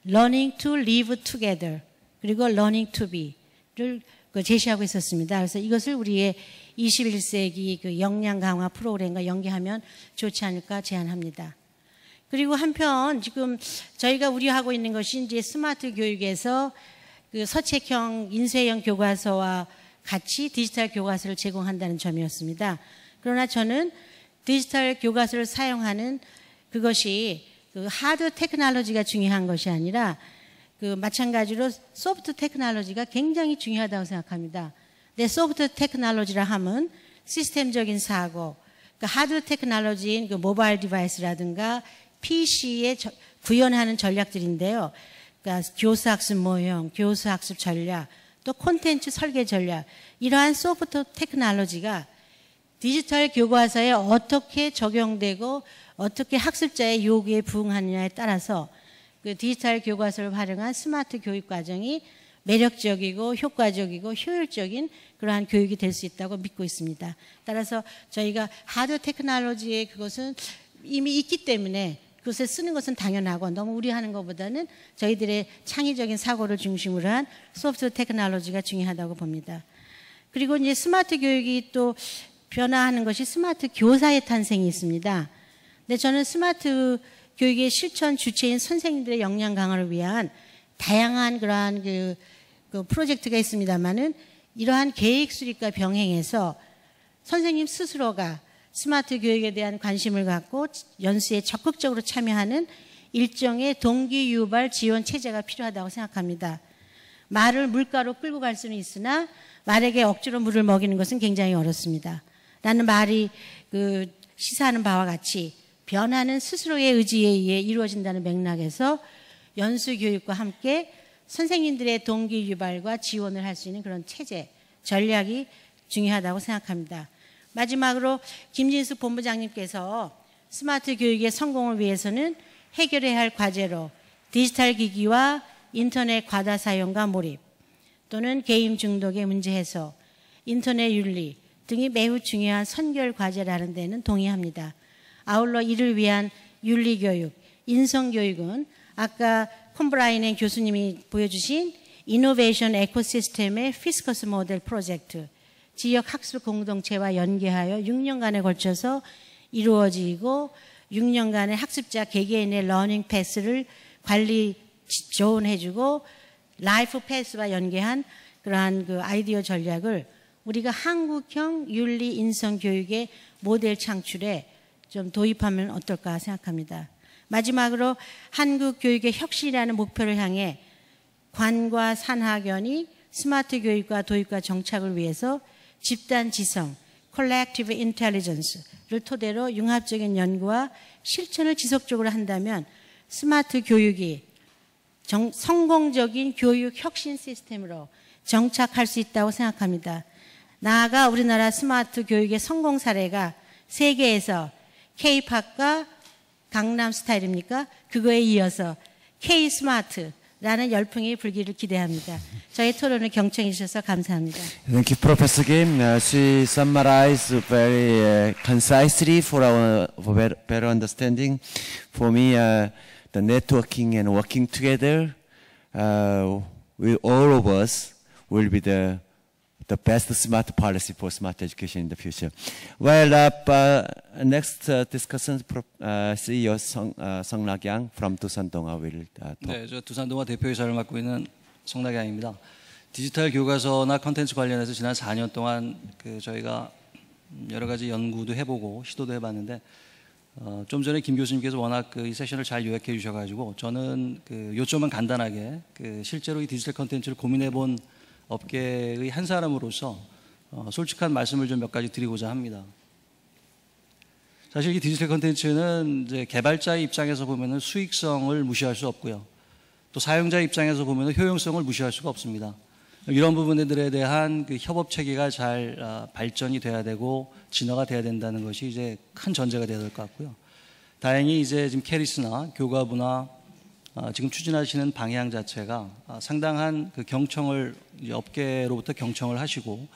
[SPEAKER 6] Learning to Live Together, 그리고 Learning to Be를 제시하고 있었습니다. 그래서 이것을 우리의 21세기 그 역량 강화 프로그램과 연계하면 좋지 않을까 제안합니다. 그리고 한편 지금 저희가 우려하고 있는 것이 이제 스마트 교육에서 그 서책형 인쇄형 교과서와 같이 디지털 교과서를 제공한다는 점이었습니다. 그러나 저는 디지털 교과서를 사용하는 그것이 그 하드 테크놀로지가 중요한 것이 아니라 그 마찬가지로 소프트 테크놀로지가 굉장히 중요하다고 생각합니다. 근데 소프트 테크놀로지라 하면 시스템적인 사고, 그 하드 테크놀로지인 그 모바일 디바이스라든가 PC에 구현하는 전략들인데요. 그러니까 교수학습 모형, 교수학습 전략, 또 콘텐츠 설계 전략, 이러한 소프트 테크놀로지가 디지털 교과서에 어떻게 적용되고 어떻게 학습자의 요구에 부응하느냐에 따라서 그 디지털 교과서를 활용한 스마트 교육 과정이 매력적이고 효과적이고 효율적인 그러한 교육이 될 수 있다고 믿고 있습니다. 따라서 저희가 하드 테크놀로지의 그것은 이미 있기 때문에 그것을 쓰는 것은 당연하고 너무 우려하는 것보다는 저희들의 창의적인 사고를 중심으로 한 소프트 테크놀로지가 중요하다고 봅니다. 그리고 이제 스마트 교육이 또 변화하는 것이 스마트 교사의 탄생이 있습니다. 근데 저는 스마트 교육의 실천 주체인 선생님들의 역량 강화를 위한 다양한 그러한 그 프로젝트가 있습니다만은 이러한 계획 수립과 병행해서 선생님 스스로가 스마트 교육에 대한 관심을 갖고 연수에 적극적으로 참여하는 일종의 동기 유발 지원 체제가 필요하다고 생각합니다. 말을 물가로 끌고 갈 수는 있으나 말에게 억지로 물을 먹이는 것은 굉장히 어렵습니다. 라는 말이 그 시사하는 바와 같이 변화는 스스로의 의지에 의해 이루어진다는 맥락에서 연수 교육과 함께 선생님들의 동기 유발과 지원을 할 수 있는 그런 체제, 전략이 중요하다고 생각합니다. 마지막으로 김진숙 본부장님께서 스마트 교육의 성공을 위해서는 해결해야 할 과제로 디지털 기기와 인터넷 과다 사용과 몰입 또는 게임 중독의 문제 해소, 인터넷 윤리 등이 매우 중요한 선결 과제라는 데는 동의합니다. 아울러 이를 위한 윤리교육, 인성교육은 아까 콤브라인의 교수님이 보여주신 이노베이션 에코시스템의 피스커스 모델 프로젝트, 지역 학습 공동체와 연계하여 6년간에 걸쳐서 이루어지고 6년간의 학습자 개개인의 러닝 패스를 관리 조언해주고 라이프 패스와 연계한 그러한 그 아이디어 전략을 우리가 한국형 윤리 인성 교육의 모델 창출에 좀 도입하면 어떨까 생각합니다. 마지막으로 한국 교육의 혁신이라는 목표를 향해 관과 산학연이 스마트 교육과 도입과 정착을 위해서 집단 지성, collective intelligence를 토대로 융합적인 연구와 실천을 지속적으로 한다면 스마트 교육이 성공적인 교육 혁신 시스템으로 정착할 수 있다고 생각합니다. 나아가 우리나라 스마트 교육의 성공 사례가 세계에서 K-팝과 강남 스타일입니까? 그거에 이어서 K-스마트라는 열풍이 불기를 기대합니다. 저희 토론을 경청해 주셔서 감사합니다.
[SPEAKER 1] Thank you, Professor Kim. She summarized very concisely for our better understanding. For me, the networking and working together with all of us will be the best smart policy for smart education in the future. Well, next discussion, CEO Song Nak-yang from 두산동아 will talk.
[SPEAKER 7] 네, 저 두산동아 대표이사를 맡고 있는 성낙양입니다. 디지털 교과서나 콘텐츠 관련해서 지난 4년 동안 저희가 여러 가지 연구도 해보고 시도도 해봤는데 좀 전에 김 교수님께서 워낙 이 세션을 잘 요약해 주셔가지고 저는 요점은 간단하게 실제로 이 디지털 컨텐츠를 고민해본 업계의 한 사람으로서 솔직한 말씀을 좀 몇 가지 드리고자 합니다. 사실 이 디지털 컨텐츠는 이제 개발자의 입장에서 보면은 수익성을 무시할 수 없고요. 또 사용자 입장에서 보면은 효용성을 무시할 수가 없습니다. 이런 부분들에 대한 협업 체계가 잘 발전이 돼야 되고 진화가 돼야 된다는 것이 이제 큰 전제가 돼야 될 것 같고요. 다행히 이제 지금 캐리스나 교과부나 지금 추진하시는 방향 자체가 상당한 경청을 업계로부터 경청을 하시고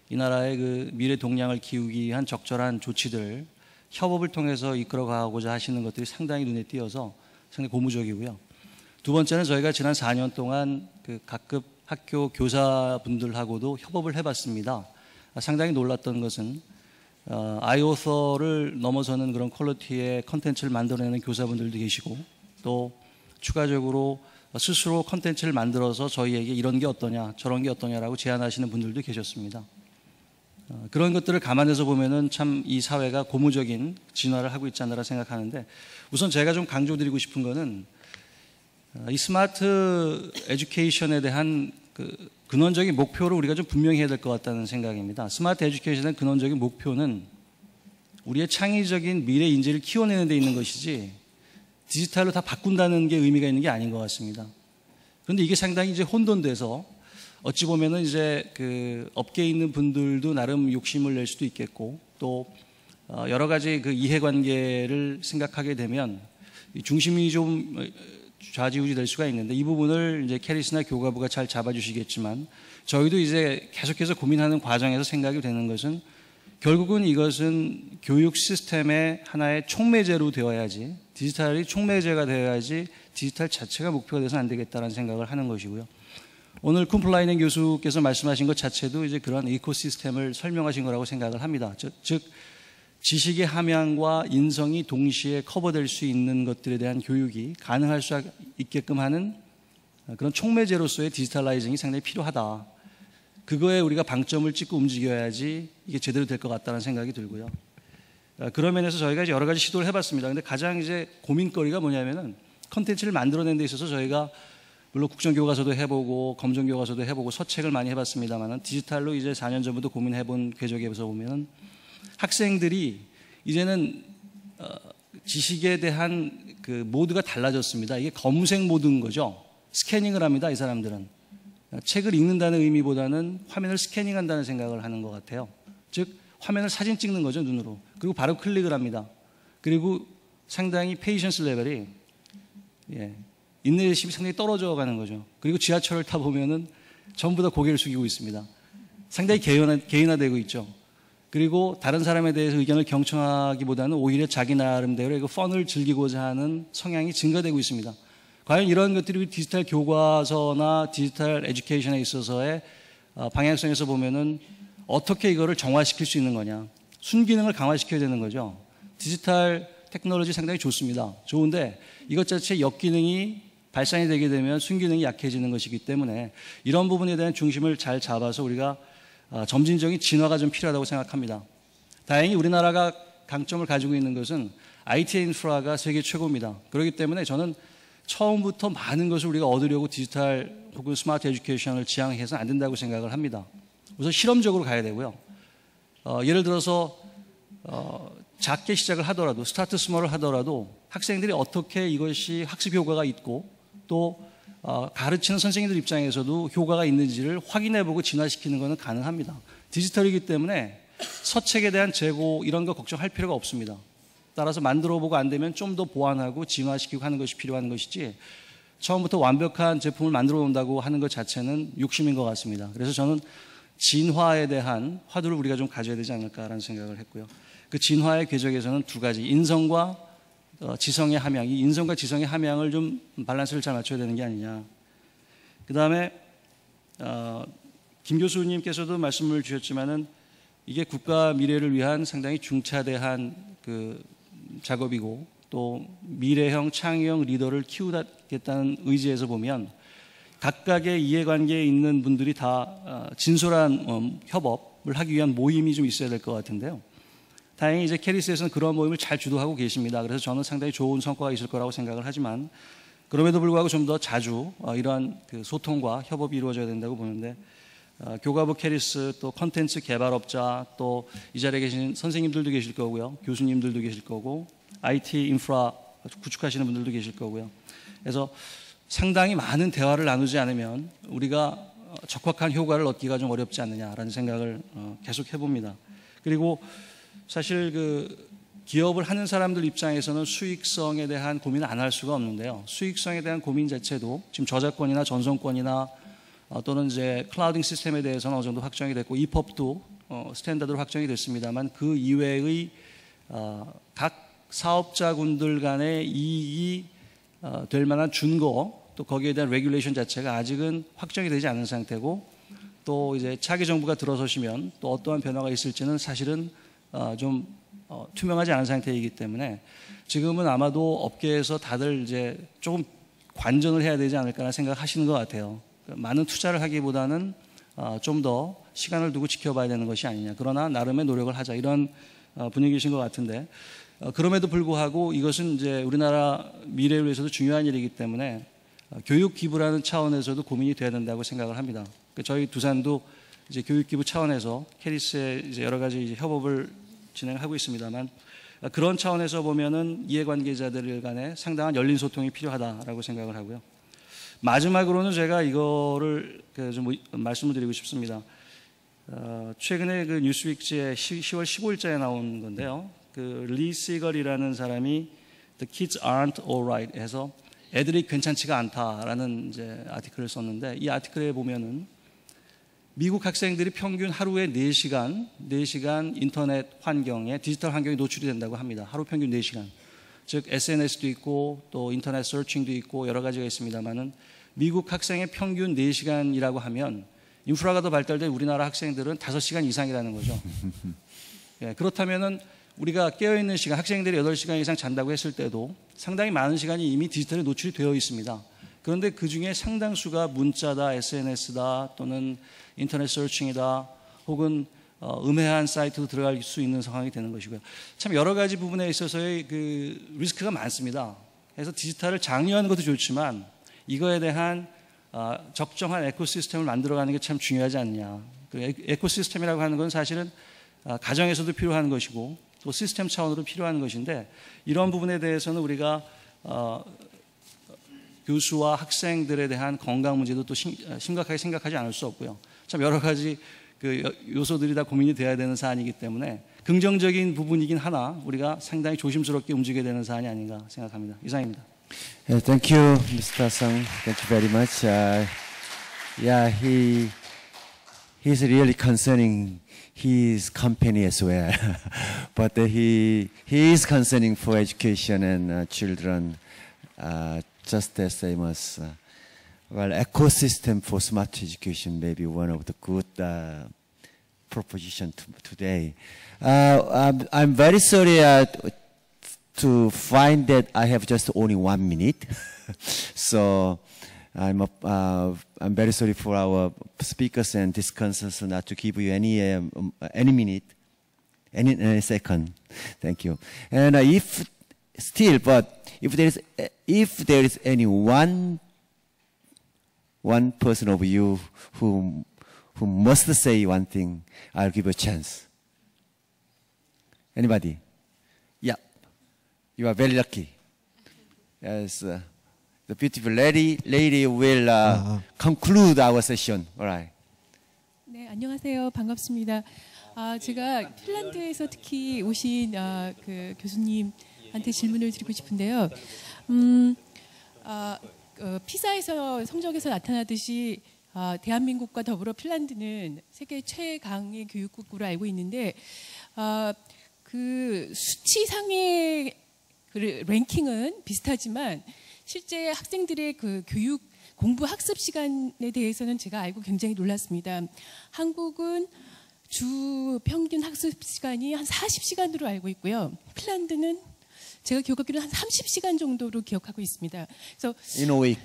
[SPEAKER 7] 이 나라의 미래 동향을 키우기 위한 적절한 조치들 협업을 통해서 이끌어가고자 하시는 것들이 상당히 눈에 띄어서 상당히 고무적이고요. 두 번째는 저희가 지난 4년 동안 각급 학교 교사분들하고도 협업을 해봤습니다. 상당히 놀랐던 것은 아이오서를 넘어서는 그런 퀄리티의 컨텐츠를 만들어내는 교사분들도 계시고 또 추가적으로 스스로 컨텐츠를 만들어서 저희에게 이런 게 어떠냐 저런 게 어떠냐라고 제안하시는 분들도 계셨습니다. 그런 것들을 감안해서 보면은 참 이 사회가 고무적인 진화를 하고 있지 않나라 생각하는데 우선 제가 좀 강조드리고 싶은 거는 이 스마트 에듀케이션에 대한 근원적인 목표를 우리가 좀 분명히 해야 될 것 같다는 생각입니다. 스마트 에듀케이션의 근원적인 목표는 우리의 창의적인 미래 인재를 키워내는 데 있는 것이지 디지털로 다 바꾼다는 게 의미가 있는 게 아닌 것 같습니다. 그런데 이게 상당히 이제 혼돈돼서 어찌 보면은 이제 업계에 있는 분들도 나름 욕심을 낼 수도 있겠고 또 여러 가지 이해관계를 생각하게 되면 중심이 좀 좌지우지 될 수가 있는데 이 부분을 이제 캐리스나 교과부가 잘 잡아주시겠지만 저희도 이제 계속해서 고민하는 과정에서 생각이 되는 것은 결국은 이것은 교육 시스템의 하나의 촉매제로 되어야지 디지털이 촉매제가 되어야지 디지털 자체가 목표가 돼서는 안 되겠다는 생각을 하는 것이고요. 오늘 쿰플라이넨 교수께서 말씀하신 것 자체도 이제 그런 이코시스템을 설명하신 거라고 생각을 합니다. 즉 지식의 함양과 인성이 동시에 커버될 수 있는 것들에 대한 교육이 가능할 수 있게끔 하는 그런 촉매제로서의 디지털라이징이 상당히 필요하다. 그거에 우리가 방점을 찍고 움직여야지 이게 제대로 될 것 같다는 생각이 들고요. 그런 면에서 저희가 이제 여러 가지 시도를 해봤습니다. 근데 가장 이제 고민거리가 뭐냐면은 컨텐츠를 만들어내는 데 있어서 저희가 물론 국정교과서도 해보고 검정교과서도 해보고 서책을 많이 해봤습니다만 디지털로 이제 4년 전부터 고민해본 궤적에서 보면은 학생들이 이제는 지식에 대한 모드가 달라졌습니다. 이게 검색 모드인 거죠. 스캐닝을 합니다. 이 사람들은. 책을 읽는다는 의미보다는 화면을 스캐닝한다는 생각을 하는 것 같아요. 즉 화면을 사진 찍는 거죠. 눈으로. 그리고 바로 클릭을 합니다. 그리고 상당히 페이션스 레벨이 인내심이 상당히 떨어져 가는 거죠. 그리고 지하철을 타보면은 전부 다 고개를 숙이고 있습니다. 상당히 개인화되고 있죠. 그리고 다른 사람에 대해서 의견을 경청하기보다는 오히려 자기 나름대로 펀을 즐기고자 하는 성향이 증가되고 있습니다. 과연 이런 것들이 디지털 교과서나 디지털 에듀케이션에 있어서의 방향성에서 보면은 어떻게 이거를 정화시킬 수 있는 거냐. 순기능을 강화시켜야 되는 거죠. 디지털 테크놀로지 상당히 좋습니다. 좋은데 이것 자체 역기능이 발산이 되게 되면 순기능이 약해지는 것이기 때문에 이런 부분에 대한 중심을 잘 잡아서 우리가 점진적인 진화가 좀 필요하다고 생각합니다. 다행히 우리나라가 강점을 가지고 있는 것은 IT 인프라가 세계 최고입니다. 그렇기 때문에 저는 처음부터 많은 것을 우리가 얻으려고 디지털 혹은 스마트 에듀케이션을 지향해서는 안 된다고 생각을 합니다. 우선 실험적으로 가야 되고요. 예를 들어서 작게 시작을 하더라도 스타트 스몰을 하더라도 학생들이 어떻게 이것이 학습 효과가 있고 또 가르치는 선생님들 입장에서도 효과가 있는지를 확인해보고 진화시키는 것은 가능합니다. 디지털이기 때문에 서책에 대한 재고 이런 거 걱정할 필요가 없습니다. 따라서 만들어보고 안 되면 좀 더 보완하고 진화시키고 하는 것이 필요한 것이지 처음부터 완벽한 제품을 만들어 온다고 하는 것 자체는 욕심인 것 같습니다. 그래서 저는 진화에 대한 화두를 우리가 좀 가져야 되지 않을까라는 생각을 했고요. 그 진화의 궤적에서는 두 가지, 인성과 지성의 함양, 이 인성과 지성의 함양을 좀 밸런스를 잘 맞춰야 되는 게 아니냐. 그 다음에 김 교수님께서도 말씀을 주셨지만은 이게 국가 미래를 위한 상당히 중차대한 작업이고 또 미래형 창의형 리더를 키우겠다는 의지에서 보면 각각의 이해관계에 있는 분들이 다 진솔한 협업을 하기 위한 모임이 좀 있어야 될 것 같은데요. 다행히 이제 캐리스에서는 그런 모임을 잘 주도하고 계십니다. 그래서 저는 상당히 좋은 성과가 있을 거라고 생각을 하지만 그럼에도 불구하고 좀 더 자주 이러한 그 소통과 협업이 이루어져야 된다고 보는데 교과부 캐리스 또 컨텐츠 개발업자 또 이 자리에 계신 선생님들도 계실 거고요. 교수님들도 계실 거고 IT 인프라 구축하시는 분들도 계실 거고요. 그래서 상당히 많은 대화를 나누지 않으면 우리가 적확한 효과를 얻기가 좀 어렵지 않느냐라는 생각을 계속 해봅니다. 그리고 사실 그 기업을 하는 사람들 입장에서는 수익성에 대한 고민을 안 할 수가 없는데요. 수익성에 대한 고민 자체도 지금 저작권이나 전송권이나 또는 이제 클라우딩 시스템에 대해서는 어느 정도 확정이 됐고 EPUB도 스탠다드로 확정이 됐습니다만 그 이외의 각 사업자군들 간의 이익이 될 만한 준거 또 거기에 대한 레귤레이션 자체가 아직은 확정이 되지 않은 상태고 또 이제 차기 정부가 들어서시면 또 어떠한 변화가 있을지는 사실은 좀 투명하지 않은 상태이기 때문에 지금은 아마도 업계에서 다들 이제 조금 관전을 해야 되지 않을까 생각하시는 것 같아요. 많은 투자를 하기보다는 좀 더 시간을 두고 지켜봐야 되는 것이 아니냐. 그러나 나름의 노력을 하자 이런 분위기이신 것 같은데 그럼에도 불구하고 이것은 이제 우리나라 미래를 위해서도 중요한 일이기 때문에 교육 기부라는 차원에서도 고민이 돼야 된다고 생각을 합니다. 저희 두산도 이제 교육 기부 차원에서 캐리스의 이제 여러 가지 이제 협업을 진행하고 있습니다만 그런 차원에서 보면은 이해관계자들 간에 상당한 열린 소통이 필요하다라고 생각을 하고요. 마지막으로는 제가 이거를 좀 말씀을 드리고 싶습니다. 최근에 그 뉴스위크지에 10월 15일자에 나온 건데요. 그 리 시걸이라는 사람이 The Kids Aren't Alright 해서 애들이 괜찮지가 않다라는 이제 아티클을 썼는데 이 아티클에 보면은 미국 학생들이 평균 하루에 4시간 인터넷 환경에 디지털 환경에 노출이 된다고 합니다. 하루 평균 4시간. 즉 SNS도 있고 또 인터넷 서칭도 있고 여러 가지가 있습니다만은 미국 학생의 평균 4시간이라고 하면 인프라가 더 발달된 우리나라 학생들은 5시간 이상이라는 거죠. 예, 그렇다면은 우리가 깨어있는 시간, 학생들이 8시간 이상 잔다고 했을 때도 상당히 많은 시간이 이미 디지털에 노출이 되어 있습니다. 그런데 그 중에 상당수가 문자다, SNS다, 또는 인터넷 서칭이다, 혹은 음해한 사이트도 들어갈 수 있는 상황이 되는 것이고요. 참 여러 가지 부분에 있어서의 그 리스크가 많습니다. 그래서 디지털을 장려하는 것도 좋지만 이거에 대한 적정한 에코시스템을 만들어가는 게 참 중요하지 않냐. 그 에코시스템이라고 하는 건 사실은 가정에서도 필요한 것이고 또 시스템 차원으로 필요한 것인데 이런 부분에 대해서는 우리가 교수와 학생들에 대한 건강 문제도 또 심각하게 생각하지 않을 수 없고요. 참 여러 가지 그 요소들이 다 고민이 돼야 되는 사안이기 때문에 긍정적인 부분이긴 하나 우리가 상당히 조심스럽게 움직여야 되는 사안이 아닌가 생각합니다. 이상입니다.
[SPEAKER 1] Yeah, thank you, Mr. Sung. Thank you very much. Yeah, he's really concerning his company as well, but he is concerning for education and children, just the same as well. Ecosystem for smart education may be one of the good proposition today. I'm very sorry to find that I have just only 1 minute, so I'm very sorry for our speakers and discussants not to give you any minute, any second. Thank you. And if there is any one person of you who must say one thing, I'll give a chance. Anybody? Yeah. You are very lucky. Yes, the beautiful lady will conclude our session. All right.
[SPEAKER 8] 네, 안녕하세요. 반갑습니다. 제가 핀란드에서 특히 오신 그 교수님한테 질문을 드리고 싶은데요. 피사에서 성적에서 나타나듯이 대한민국과 더불어 핀란드는 세계 최강의 교육국으로 알고 있는데 그 수치상의 그 랭킹은 비슷하지만 실제 학생들의 그 교육 공부 학습 시간에 대해서는 제가 알고 굉장히 놀랐습니다. 한국은 주 평균 학습 시간이 한 40시간으로 알고 있고요. 핀란드는 제가 기억하기로 한 30시간 정도로 기억하고 있습니다. 그래서
[SPEAKER 1] in a week,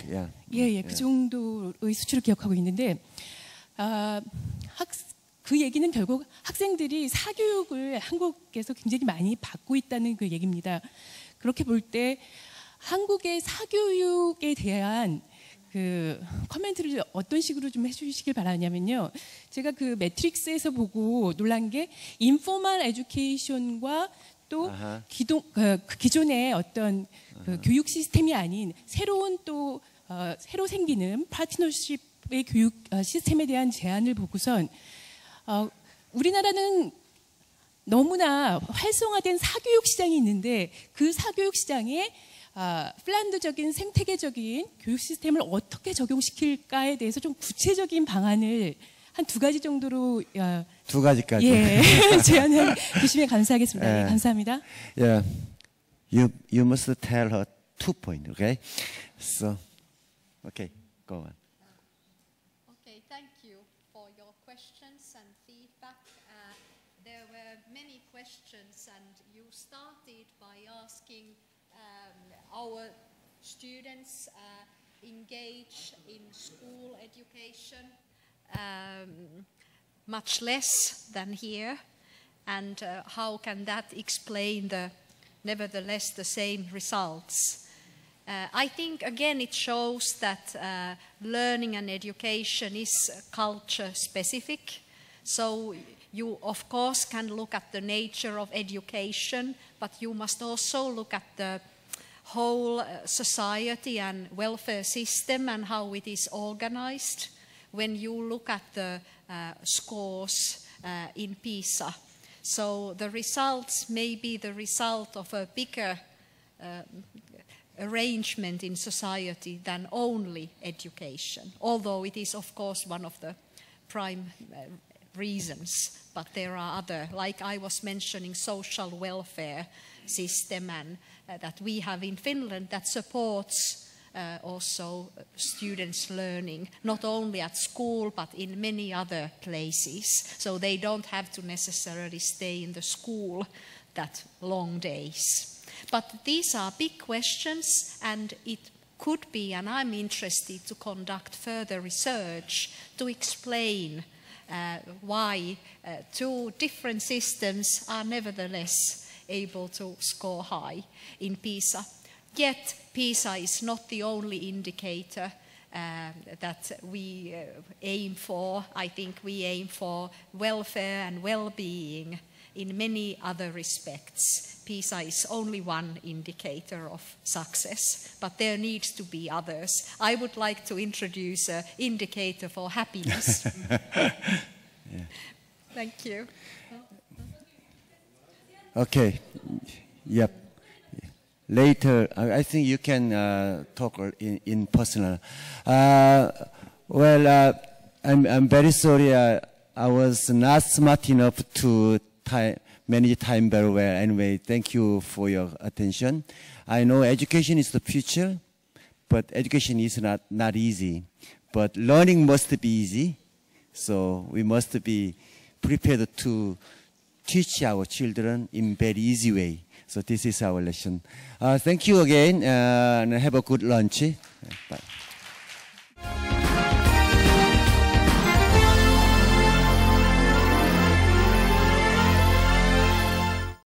[SPEAKER 1] yeah.
[SPEAKER 8] 그 정도의 수치로 기억하고 있는데 그 얘기는 결국 학생들이 사교육을 한국에서 굉장히 많이 받고 있다는 그 얘기입니다. 그렇게 볼 때 한국의 사교육에 대한 그 코멘트를 어떤 식으로 좀 해주시길 바라냐면요. 제가 그 매트릭스에서 보고 놀란 게 인포멀 에듀케이션과 또 기존의 어떤 그 교육 시스템이 아닌 새로운 또 새로 생기는 파트너십의 교육 시스템에 대한 제안을 보고선 우리나라는 너무나 활성화된 사교육 시장이 있는데 그 사교육 시장에 핀란드적인 생태계적인 교육 시스템을 어떻게 적용시킬까에 대해서 좀 구체적인 방안을 한 2가지 정도로
[SPEAKER 1] 2가지까지
[SPEAKER 8] 제안해 주시면 감사하겠습니다. 네, 감사합니다.
[SPEAKER 1] Yeah, you must tell her 2 points, okay? So, okay, go on.
[SPEAKER 9] Okay, thank you for your questions and feedback. There were many questions, and you started by asking our students engage in school education much less than here, and how can that explain nevertheless the same results? I think again it shows that learning and education is culture specific. So you of course can look at the nature of education, but you must also look at the whole society and welfare system and how it is organized when you look at the scores in PISA. So the results may be the result of a bigger arrangement in society than only education, although it is of course one of the prime reasons, but there are other, like I was mentioning, social welfare system and that we have in Finland that supports also students' learning, not only at school but in many other places. So they don't have to necessarily stay in the school that long days. But these are big questions, and it could be, and I'm interested to conduct further research to explain why 2 different systems are nevertheless able to score high in PISA. Yet PISA is not the only indicator that we aim for. I think we aim for welfare and well-being in many other respects. PISA is only one indicator of success, but there needs to be others. I would like to introduce an indicator for happiness.
[SPEAKER 1] Yeah.
[SPEAKER 9] Thank you.
[SPEAKER 1] Okay. Yep. Later, I think you can talk in personal. I'm very sorry. I was not smart enough to manage time very well. Anyway, thank you for your attention. I know education is the future, but education is not easy. But learning must be easy. So we must be prepared to teach our children in very easy way. So this is our lesson. Thank you again, and have a good lunch. Bye.